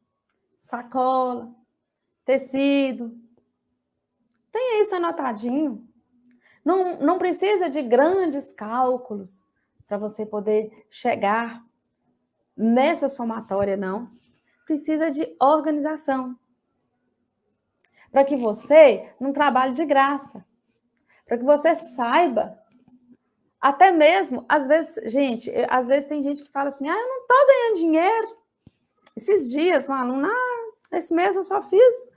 sacola, tecido. Tenha isso anotadinho. Não precisa de grandes cálculos para você poder chegar nessa somatória, não. Precisa de organização. Para que você não trabalhe de graça. Para que você saiba. Até mesmo, às vezes, gente, às vezes tem gente que fala assim, eu não estou ganhando dinheiro. Esses dias, uma aluna, esse mês eu só fiz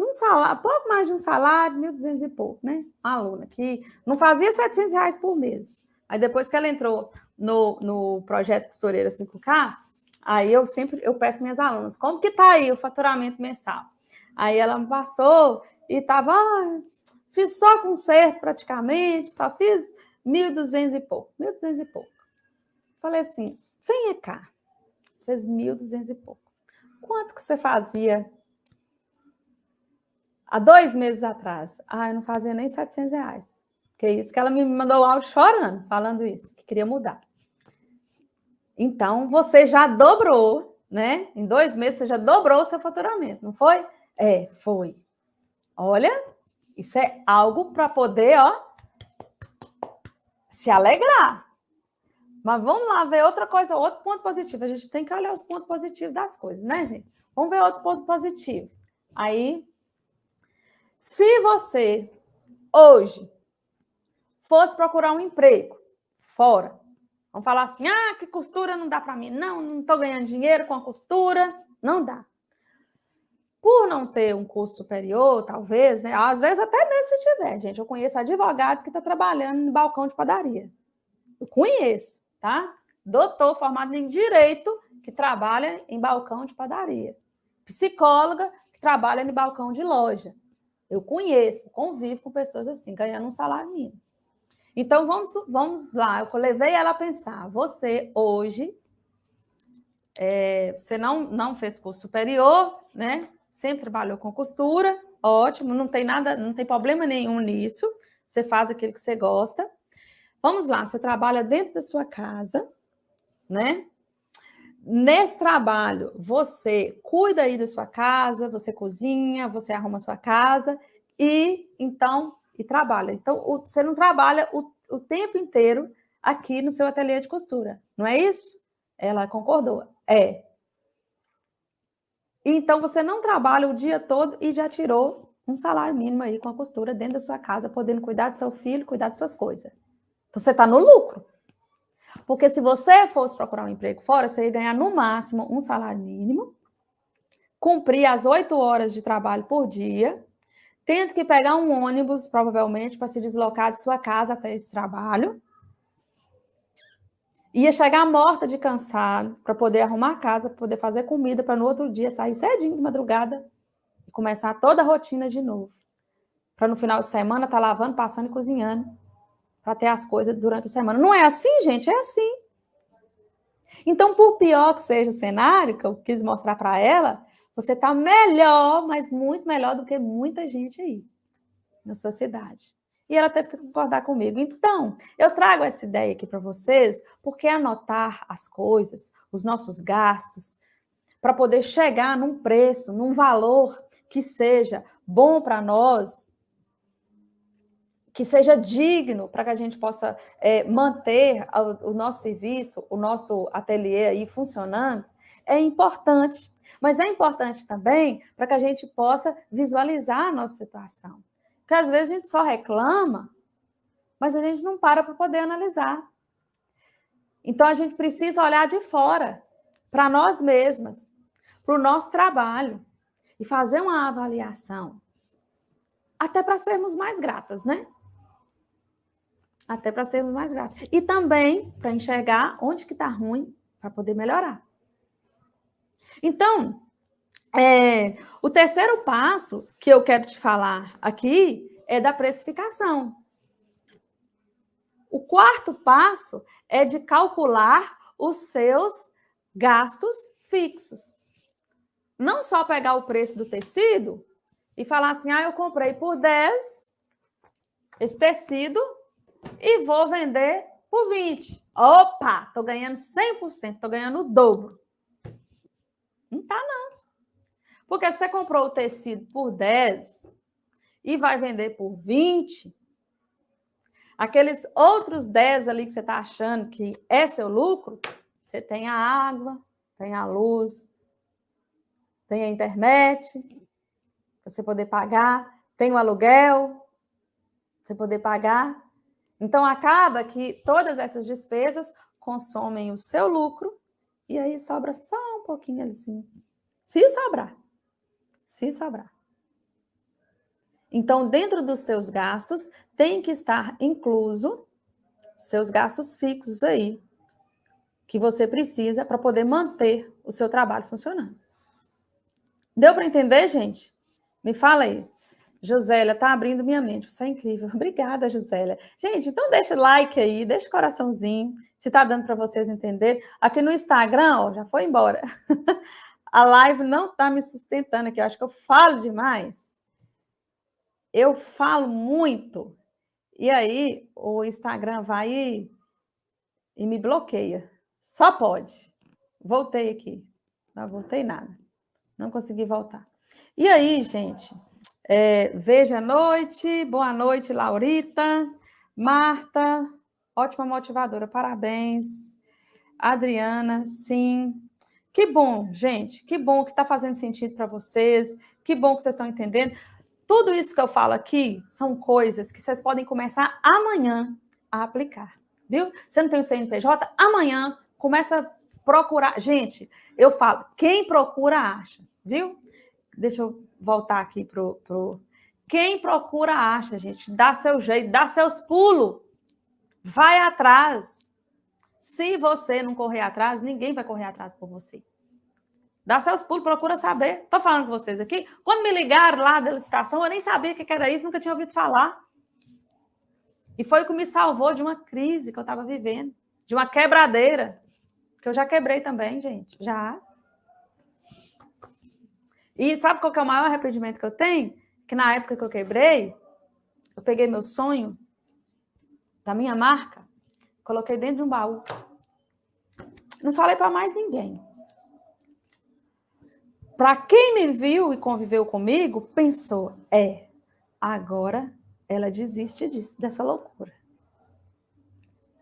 um salário, pouco mais de um salário, 1.200 e pouco, né? Uma aluna que não fazia R$700 por mês. Aí depois que ela entrou no projeto Costureira 5K, aí eu peço minhas alunas, como que tá aí o faturamento mensal? Aí ela me passou e estava, fiz só conserto praticamente, só fiz 1.200 e pouco, 1.200 e pouco. Falei assim, venha cá, você fez 1.200 e pouco. Quanto que você fazia há 2 meses atrás? Eu não fazia nem R$700. Que é isso que ela me mandou o áudio chorando, falando isso, que queria mudar. Então, você já dobrou, né? Em 2 meses, você já dobrou o seu faturamento, não foi? Foi. Olha, isso é algo para poder, se alegrar. Mas vamos lá ver outra coisa, outro ponto positivo. A gente tem que olhar os pontos positivos das coisas, né, gente? Vamos ver outro ponto positivo. Aí, se você, hoje, fosse procurar um emprego fora, vamos falar assim, que costura não dá para mim. Não estou ganhando dinheiro com a costura, não dá. Por não ter um curso superior, talvez, né? Às vezes até mesmo se tiver, gente. Eu conheço advogado que está trabalhando no balcão de padaria. Eu conheço, tá? Doutor formado em Direito que trabalha em balcão de padaria. Psicóloga que trabalha em balcão de loja. Eu conheço, convivo com pessoas assim, ganhando um salário mínimo. Então, vamos lá. Eu levei ela a pensar. Você, hoje, você não fez curso superior, né? Sempre trabalhou com costura, ótimo, não tem nada, não tem problema nenhum nisso. Você faz aquilo que você gosta. Vamos lá, você trabalha dentro da sua casa, né? Nesse trabalho, você cuida aí da sua casa, você cozinha, você arruma a sua casa e trabalha. Então, você não trabalha o tempo inteiro aqui no seu ateliê de costura, não é isso? Ela concordou. Então, você não trabalha o dia todo e já tirou um salário mínimo aí com a costura dentro da sua casa, podendo cuidar do seu filho, cuidar de suas coisas. Então, você está no lucro. Porque se você fosse procurar um emprego fora, você ia ganhar no máximo um salário mínimo, cumprir as 8 horas de trabalho por dia, tendo que pegar um ônibus, provavelmente, para se deslocar de sua casa até esse trabalho. Ia chegar morta de cansado para poder arrumar a casa, para poder fazer comida, para no outro dia sair cedinho de madrugada e começar toda a rotina de novo. Para no final de semana estar lavando, passando e cozinhando, para ter as coisas durante a semana. Não é assim, gente? É assim. Então, por pior que seja o cenário que eu quis mostrar para ela, você está melhor, mas muito melhor do que muita gente aí na sua cidade. E ela teve que concordar comigo. Então, eu trago essa ideia aqui para vocês, porque anotar as coisas, os nossos gastos, para poder chegar num preço, num valor que seja bom para nós, que seja digno para que a gente possa manter o nosso serviço, o nosso ateliê aí funcionando, é importante. Mas é importante também para que a gente possa visualizar a nossa situação. Porque às vezes a gente só reclama, mas a gente não para poder analisar. Então a gente precisa olhar de fora, para nós mesmas, para o nosso trabalho, e fazer uma avaliação. Até para sermos mais gratas, né? Até para sermos mais gratas. E também para enxergar onde que está ruim, para poder melhorar. Então, o terceiro passo que eu quero te falar aqui é da precificação. O quarto passo é de calcular os seus gastos fixos. Não só pegar o preço do tecido e falar assim, eu comprei por 10 esse tecido e vou vender por 20. Opa, estou ganhando 100%, estou ganhando o dobro. Não está, não. Porque se você comprou o tecido por 10 e vai vender por 20, aqueles outros 10 ali que você está achando que é seu lucro, você tem a água, tem a luz, tem a internet, para você poder pagar, tem o aluguel, para você poder pagar. Então, acaba que todas essas despesas consomem o seu lucro e aí sobra só um pouquinho ali, assim. Se sobrar. Se sobrar. Então, dentro dos teus gastos, tem que estar incluso seus gastos fixos aí, que você precisa para poder manter o seu trabalho funcionando. Deu para entender, gente? Me fala aí. Josélia, tá abrindo minha mente. Você é incrível. Obrigada, Josélia. Gente, então deixa like aí, deixa o coraçãozinho, se tá dando para vocês entender. Aqui no Instagram, ó, já foi embora. A live não tá me sustentando aqui. Eu acho que eu falo demais. Eu falo muito. E aí, o Instagram vai e me bloqueia. Só pode. Voltei aqui. Não voltei nada. Não consegui voltar. E aí, gente, veja a noite. Boa noite, Laurita. Marta, ótima motivadora, parabéns. Adriana, sim. Que bom, gente, que bom que está fazendo sentido para vocês, que bom que vocês estão entendendo. Tudo isso que eu falo aqui são coisas que vocês podem começar amanhã a aplicar, viu? Você não tem o CNPJ? Amanhã começa a procurar. Gente, eu falo, quem procura acha, viu? Deixa eu voltar aqui pro... Quem procura acha, gente. Dá seu jeito, dá seus pulos. Vai atrás. Se você não correr atrás, ninguém vai correr atrás por você. Dá seus pulos, procura saber. Estou falando com vocês aqui. Quando me ligaram lá da licitação, eu nem sabia o que era isso, nunca tinha ouvido falar. E foi o que me salvou de uma crise que eu estava vivendo, de uma quebradeira, que eu já quebrei também, gente. Já. E sabe qual que é o maior arrependimento que eu tenho? Que na época que eu quebrei, eu peguei meu sonho da minha marca, coloquei dentro de um baú. Não falei para mais ninguém. Para quem me viu e conviveu comigo, pensou, agora ela desiste dessa loucura.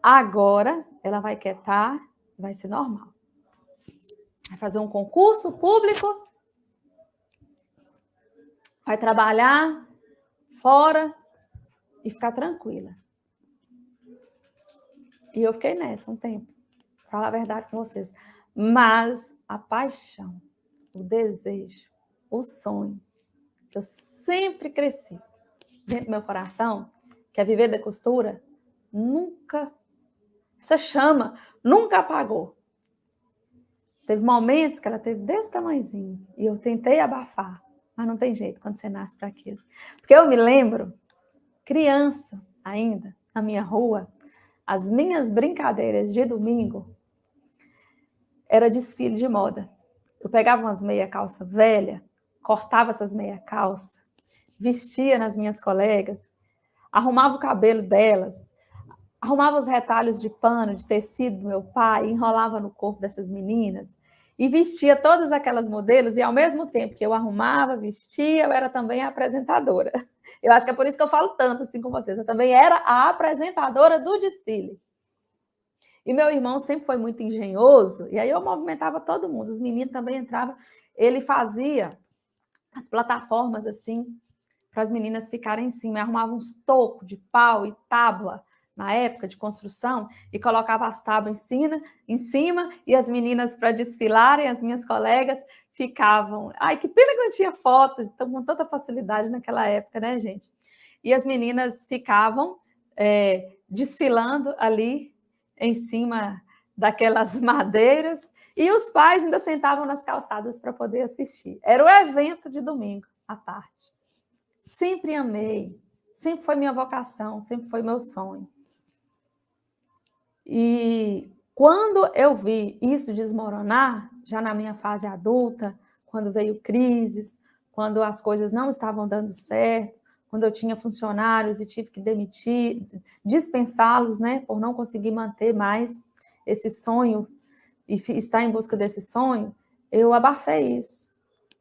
Agora ela vai quietar, vai ser normal. Vai fazer um concurso público vai trabalhar fora e ficar tranquila. E eu fiquei nessa um tempo, para falar a verdade com vocês. Mas a paixão, o desejo, o sonho, que eu sempre cresci dentro do meu coração, que é viver da costura, nunca, essa chama nunca apagou. Teve momentos que ela teve desse tamanhozinho e eu tentei abafar, mas não tem jeito quando você nasce para aquilo. Porque eu me lembro, criança ainda, na minha rua, as minhas brincadeiras de domingo era desfile de moda. Eu pegava umas meia calça velha, cortava essas meia calça, vestia nas minhas colegas, arrumava o cabelo delas, arrumava os retalhos de pano, de tecido do meu pai, enrolava no corpo dessas meninas e vestia todas aquelas modelos e ao mesmo tempo que eu arrumava, vestia, eu era também a apresentadora. Eu acho que é por isso que eu falo tanto assim com vocês. Eu também era a apresentadora do desfile. E meu irmão sempre foi muito engenhoso, e aí eu movimentava todo mundo, os meninos também entravam. Ele fazia as plataformas assim, para as meninas ficarem em cima, arrumava uns tocos de pau e tábua, na época de construção, e colocava as tábuas em cima, e as meninas, para desfilarem, as minhas colegas, ficavam... Ai, que pena que não tinha fotos, então, com tanta facilidade naquela época, né, gente? E as meninas ficavam desfilando ali, em cima daquelas madeiras, e os pais ainda sentavam nas calçadas para poder assistir. Era o evento de domingo, à tarde. Sempre amei, sempre foi minha vocação, sempre foi meu sonho. E quando eu vi isso desmoronar, já na minha fase adulta, quando veio crises, quando as coisas não estavam dando certo, quando eu tinha funcionários e tive que demitir, dispensá-los, né, por não conseguir manter mais esse sonho e estar em busca desse sonho, eu abafei isso,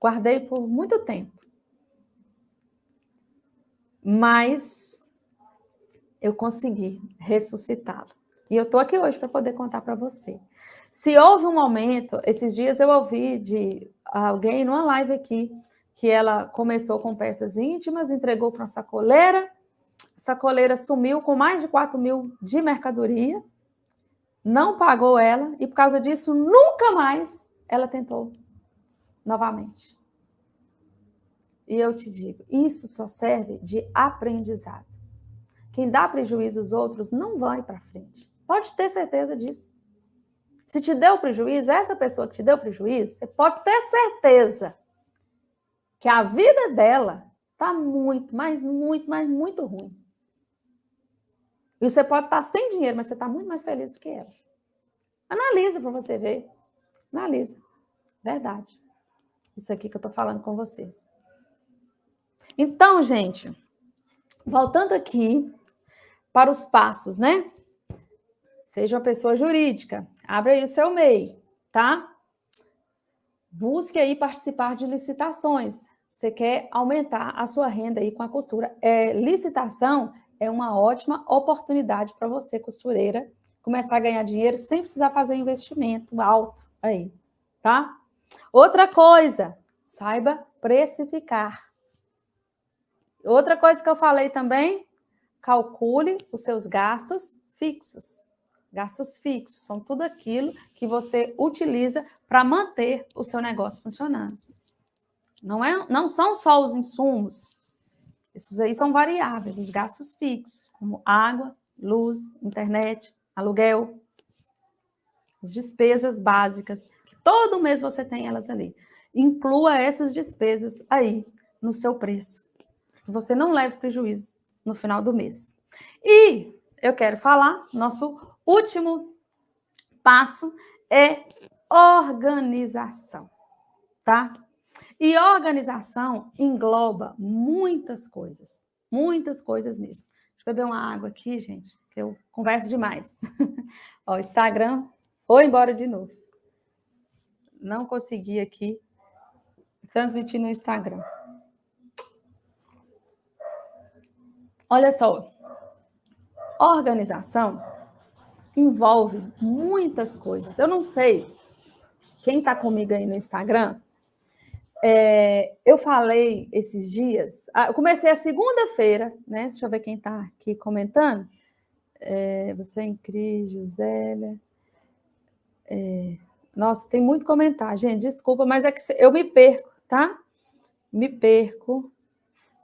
guardei por muito tempo. Mas eu consegui ressuscitá-lo. E eu estou aqui hoje para poder contar para você. Se houve um momento, esses dias eu ouvi de alguém numa live aqui, que ela começou com peças íntimas, entregou para uma sacoleira, a sacoleira sumiu com mais de 4 mil de mercadoria, não pagou ela, e por causa disso, nunca mais ela tentou novamente. E eu te digo, isso só serve de aprendizado. Quem dá prejuízo aos outros não vai para frente. Pode ter certeza disso. Se te deu prejuízo, essa pessoa que te deu prejuízo, você pode ter certeza que a vida dela está muito, mas muito ruim. E você pode estar sem dinheiro, mas você está muito mais feliz do que ela. Analisa para você ver. Analisa. Verdade. Isso aqui que eu estou falando com vocês. Então, gente, voltando aqui para os passos, né? Seja uma pessoa jurídica, abra aí o seu MEI, tá? Busque aí participar de licitações. Você quer aumentar a sua renda aí com a costura. Licitação é uma ótima oportunidade para você, costureira, começar a ganhar dinheiro sem precisar fazer investimento alto aí, tá? Outra coisa, saiba precificar. Outra coisa que eu falei também, calcule os seus gastos fixos. Gastos fixos são tudo aquilo que você utiliza para manter o seu negócio funcionando. Não são só os insumos. Esses aí são variáveis, os gastos fixos, como água, luz, internet, aluguel, as despesas básicas, que todo mês você tem elas ali. Inclua essas despesas aí no seu preço, que você não leve prejuízo no final do mês. E eu quero falar, nosso último passo é organização, tá? E organização engloba muitas coisas mesmo. Deixa eu beber uma água aqui, gente, que eu converso demais. Ó, o Instagram foi embora de novo. Não consegui aqui transmitir no Instagram. Olha só, organização envolve muitas coisas. Eu não sei, quem está comigo aí no Instagram, Eu falei esses dias, eu comecei a segunda-feira, né? Deixa eu ver quem está aqui comentando. Você é incrível, Gisélia. Nossa, tem muito comentário, gente, desculpa, mas é que eu me perco, tá? Me perco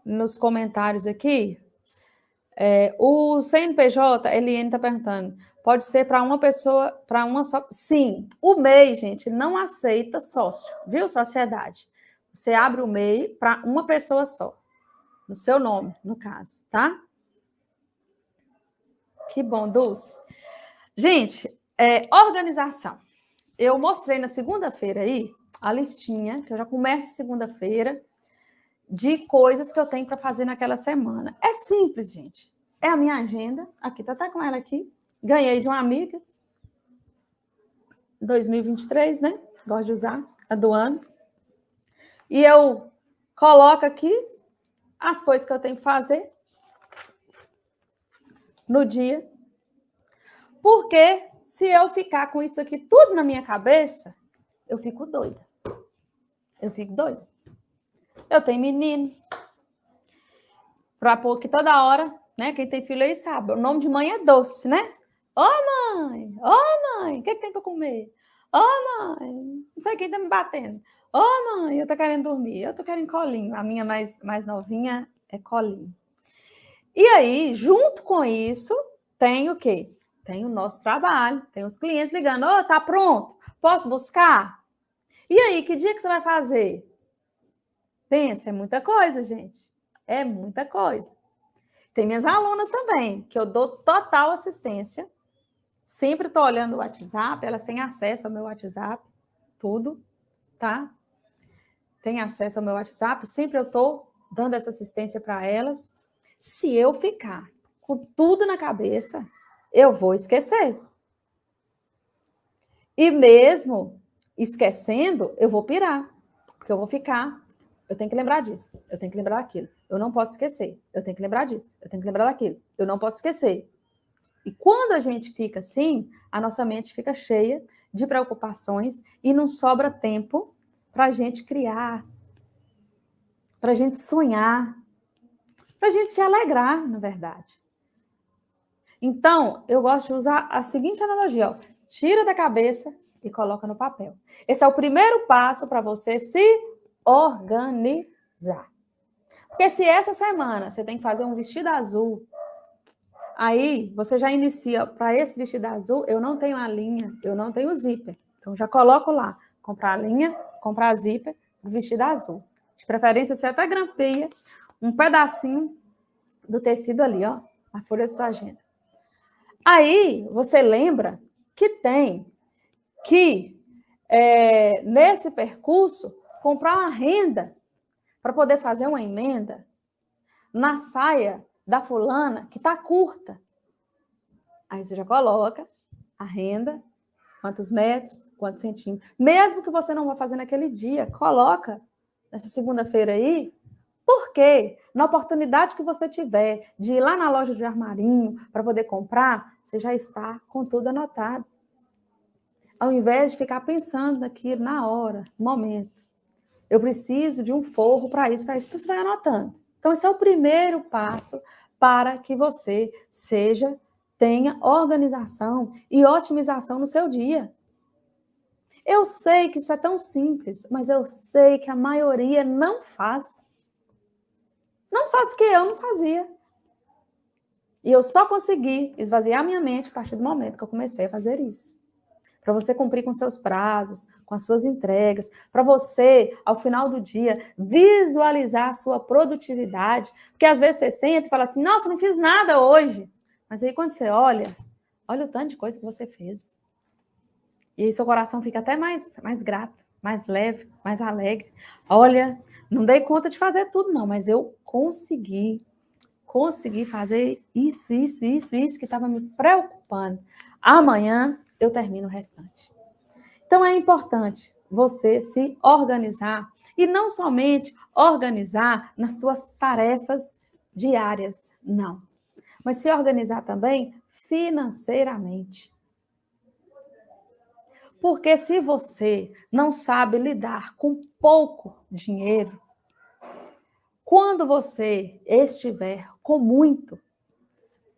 nos comentários aqui. O CNPJ, Eliane está perguntando, pode ser para uma pessoa, para uma só? Sim, o MEI, gente, não aceita sócio, viu? Sociedade. Você abre o MEI para uma pessoa só, no seu nome, no caso, tá? Que bom, Dulce. Gente, organização. Eu mostrei na segunda-feira aí a listinha, que eu já começo segunda-feira, de coisas que eu tenho para fazer naquela semana. É simples, gente. É a minha agenda. Aqui, tá com ela aqui. Ganhei de uma amiga. 2023, né? Gosto de usar, a do ano. E eu coloco aqui as coisas que eu tenho que fazer no dia. Porque se eu ficar com isso aqui tudo na minha cabeça, eu fico doida. Eu tenho menino. Para pôr que toda hora, né? Quem tem filho aí sabe. O nome de mãe é doce, né? Mãe, o que tem para comer? Mãe, não sei quem tá me batendo. Mãe, eu tô querendo dormir, eu tô querendo colinho. A minha mais novinha é colinho. E aí, junto com isso, tem o quê? Tem o nosso trabalho, tem os clientes ligando, tá pronto? Posso buscar? E aí, que dia que você vai fazer? Pensa, é muita coisa, gente. É muita coisa. Tem minhas alunas também, que eu dou total assistência. Sempre estou olhando o WhatsApp, elas têm acesso ao meu WhatsApp, tudo, tá? Tem acesso ao meu WhatsApp, sempre eu estou dando essa assistência para elas. Se eu ficar com tudo na cabeça, eu vou esquecer. E mesmo esquecendo, eu vou pirar, porque eu vou ficar. Eu tenho que lembrar disso, eu tenho que lembrar daquilo. Eu não posso esquecer, eu tenho que lembrar disso, eu tenho que lembrar daquilo. Eu não posso esquecer. E quando a gente fica assim, a nossa mente fica cheia de preocupações e não sobra tempo para a gente criar, para a gente sonhar, para a gente se alegrar, na verdade. Então, eu gosto de usar a seguinte analogia, ó. Tira da cabeça e coloca no papel. Esse é o primeiro passo para você se organizar. Porque se essa semana você tem que fazer um vestido azul, aí você já inicia, para esse vestido azul, eu não tenho a linha, eu não tenho o zíper. Então, já coloco lá, comprar a linha, comprar a zíper, o vestido azul. De preferência, você até grampeia um pedacinho do tecido ali, ó, na folha de sua agenda. Aí, você lembra que tem que, nesse percurso, comprar uma renda para poder fazer uma emenda na saia da fulana que está curta. Aí você já coloca a renda, quantos metros, quantos centímetros. Mesmo que você não vá fazer naquele dia, coloca nessa segunda-feira aí, porque na oportunidade que você tiver de ir lá na loja de armarinho para poder comprar, você já está com tudo anotado. Ao invés de ficar pensando naquilo na hora, no momento. Eu preciso de um forro para isso, você vai anotando. Então, esse é o primeiro passo para que você tenha organização e otimização no seu dia. Eu sei que isso é tão simples, mas eu sei que a maioria não faz. Não faz porque eu não fazia. E eu só consegui esvaziar minha mente a partir do momento que eu comecei a fazer isso. Para você cumprir com seus prazos, com as suas entregas, para você, ao final do dia, visualizar a sua produtividade. Porque às vezes você senta e fala assim, nossa, não fiz nada hoje. Mas aí quando você olha o tanto de coisa que você fez. E aí seu coração fica até mais grato, mais leve, mais alegre. Olha, não dei conta de fazer tudo não, mas eu consegui fazer isso que estava me preocupando. Amanhã eu termino o restante. Então, é importante você se organizar e não somente organizar nas suas tarefas diárias, não. Mas se organizar também financeiramente. Porque se você não sabe lidar com pouco dinheiro, quando você estiver com muito,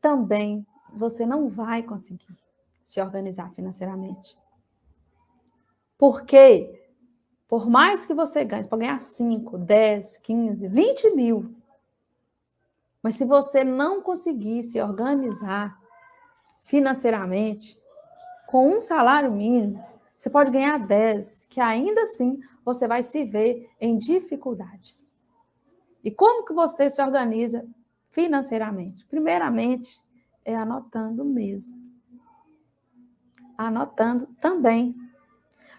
também você não vai conseguir se organizar financeiramente. Porque, por mais que você ganhe, você pode ganhar 5, 10, 15, 20 mil, mas se você não conseguir se organizar financeiramente, com um salário mínimo, você pode ganhar 10, que ainda assim você vai se ver em dificuldades. E como que você se organiza financeiramente? Primeiramente, é anotando mesmo. Anotando também.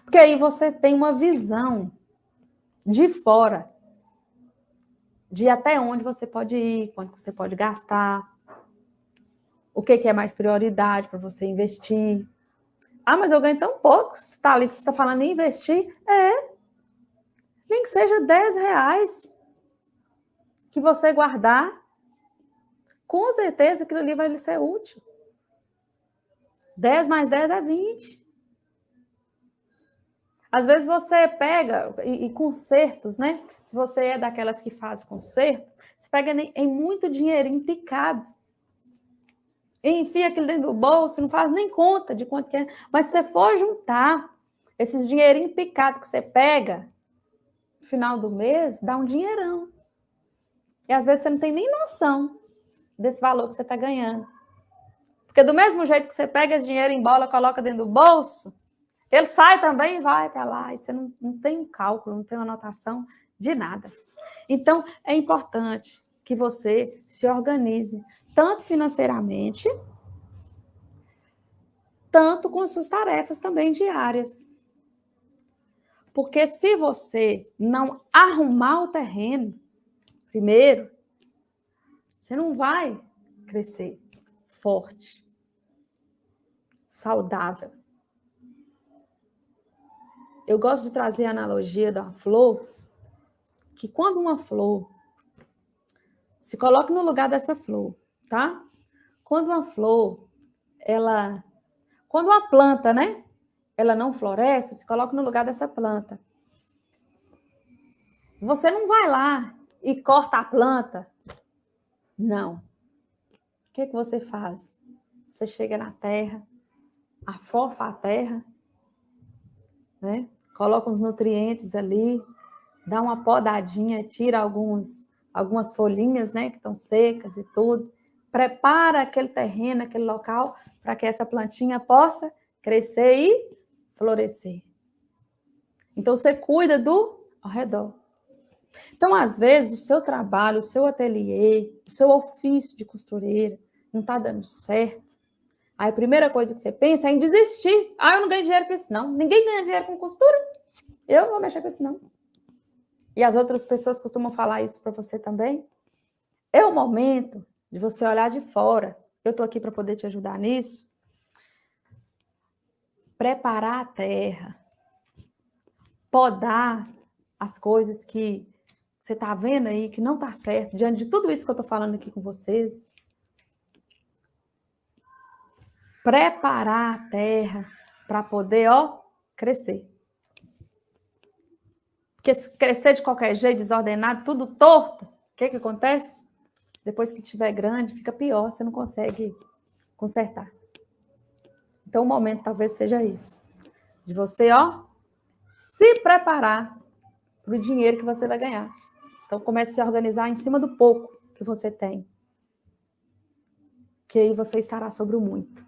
Porque aí você tem uma visão de fora, de até onde você pode ir, quanto você pode gastar, o que é mais prioridade para você investir. Ah, mas eu ganho tão pouco. Você está falando em investir? Nem que seja R$10 que você guardar, com certeza aquilo ali vai lhe ser útil. 10 mais 10 é 20. Às vezes você pega, e concertos, né? Se você é daquelas que faz concerto, você pega em muito dinheirinho picado. E enfia aquilo dentro do bolso, não faz nem conta de quanto que é. Mas se você for juntar esses dinheirinhos picados que você pega, no final do mês, dá um dinheirão. E às vezes você não tem nem noção desse valor que você está ganhando. Porque do mesmo jeito que você pega esse dinheiro em bola, coloca dentro do bolso, ele sai também e vai para lá. E você não tem um cálculo, não tem uma anotação de nada. Então, é importante que você se organize, tanto financeiramente, tanto com as suas tarefas também diárias. Porque se você não arrumar o terreno, primeiro, você não vai crescer forte, saudável. Eu gosto de trazer a analogia da flor, que quando uma flor, se coloca no lugar dessa flor, tá? Quando uma flor, quando uma planta, né? Ela não floresce, se coloca no lugar dessa planta. Você não vai lá e corta a planta. Não. O que você faz? Você chega na terra, afofa a terra, né? Coloca uns nutrientes ali, dá uma podadinha, tira algumas folhinhas, né, que estão secas e tudo, prepara aquele terreno, aquele local, para que essa plantinha possa crescer e florescer. Então, você cuida do ao redor. Então, às vezes, o seu trabalho, o seu ateliê, o seu ofício de costureira não está dando certo. Aí a primeira coisa que você pensa é em desistir. Eu não ganho dinheiro com isso, não. Ninguém ganha dinheiro com costura. Eu não vou mexer com isso, não. E as outras pessoas costumam falar isso para você também. É o momento de você olhar de fora. Eu estou aqui para poder te ajudar nisso. Preparar a terra. Podar as coisas que você está vendo aí que não está certo, diante de tudo isso que eu estou falando aqui com vocês. Preparar a terra para poder, crescer. Porque se crescer de qualquer jeito, desordenado, tudo torto, o que acontece? Depois que estiver grande, fica pior, você não consegue consertar. Então, o momento talvez seja esse. De você, se preparar para o dinheiro que você vai ganhar. Então, comece a se organizar em cima do pouco que você tem. Que aí você estará sobre o muito.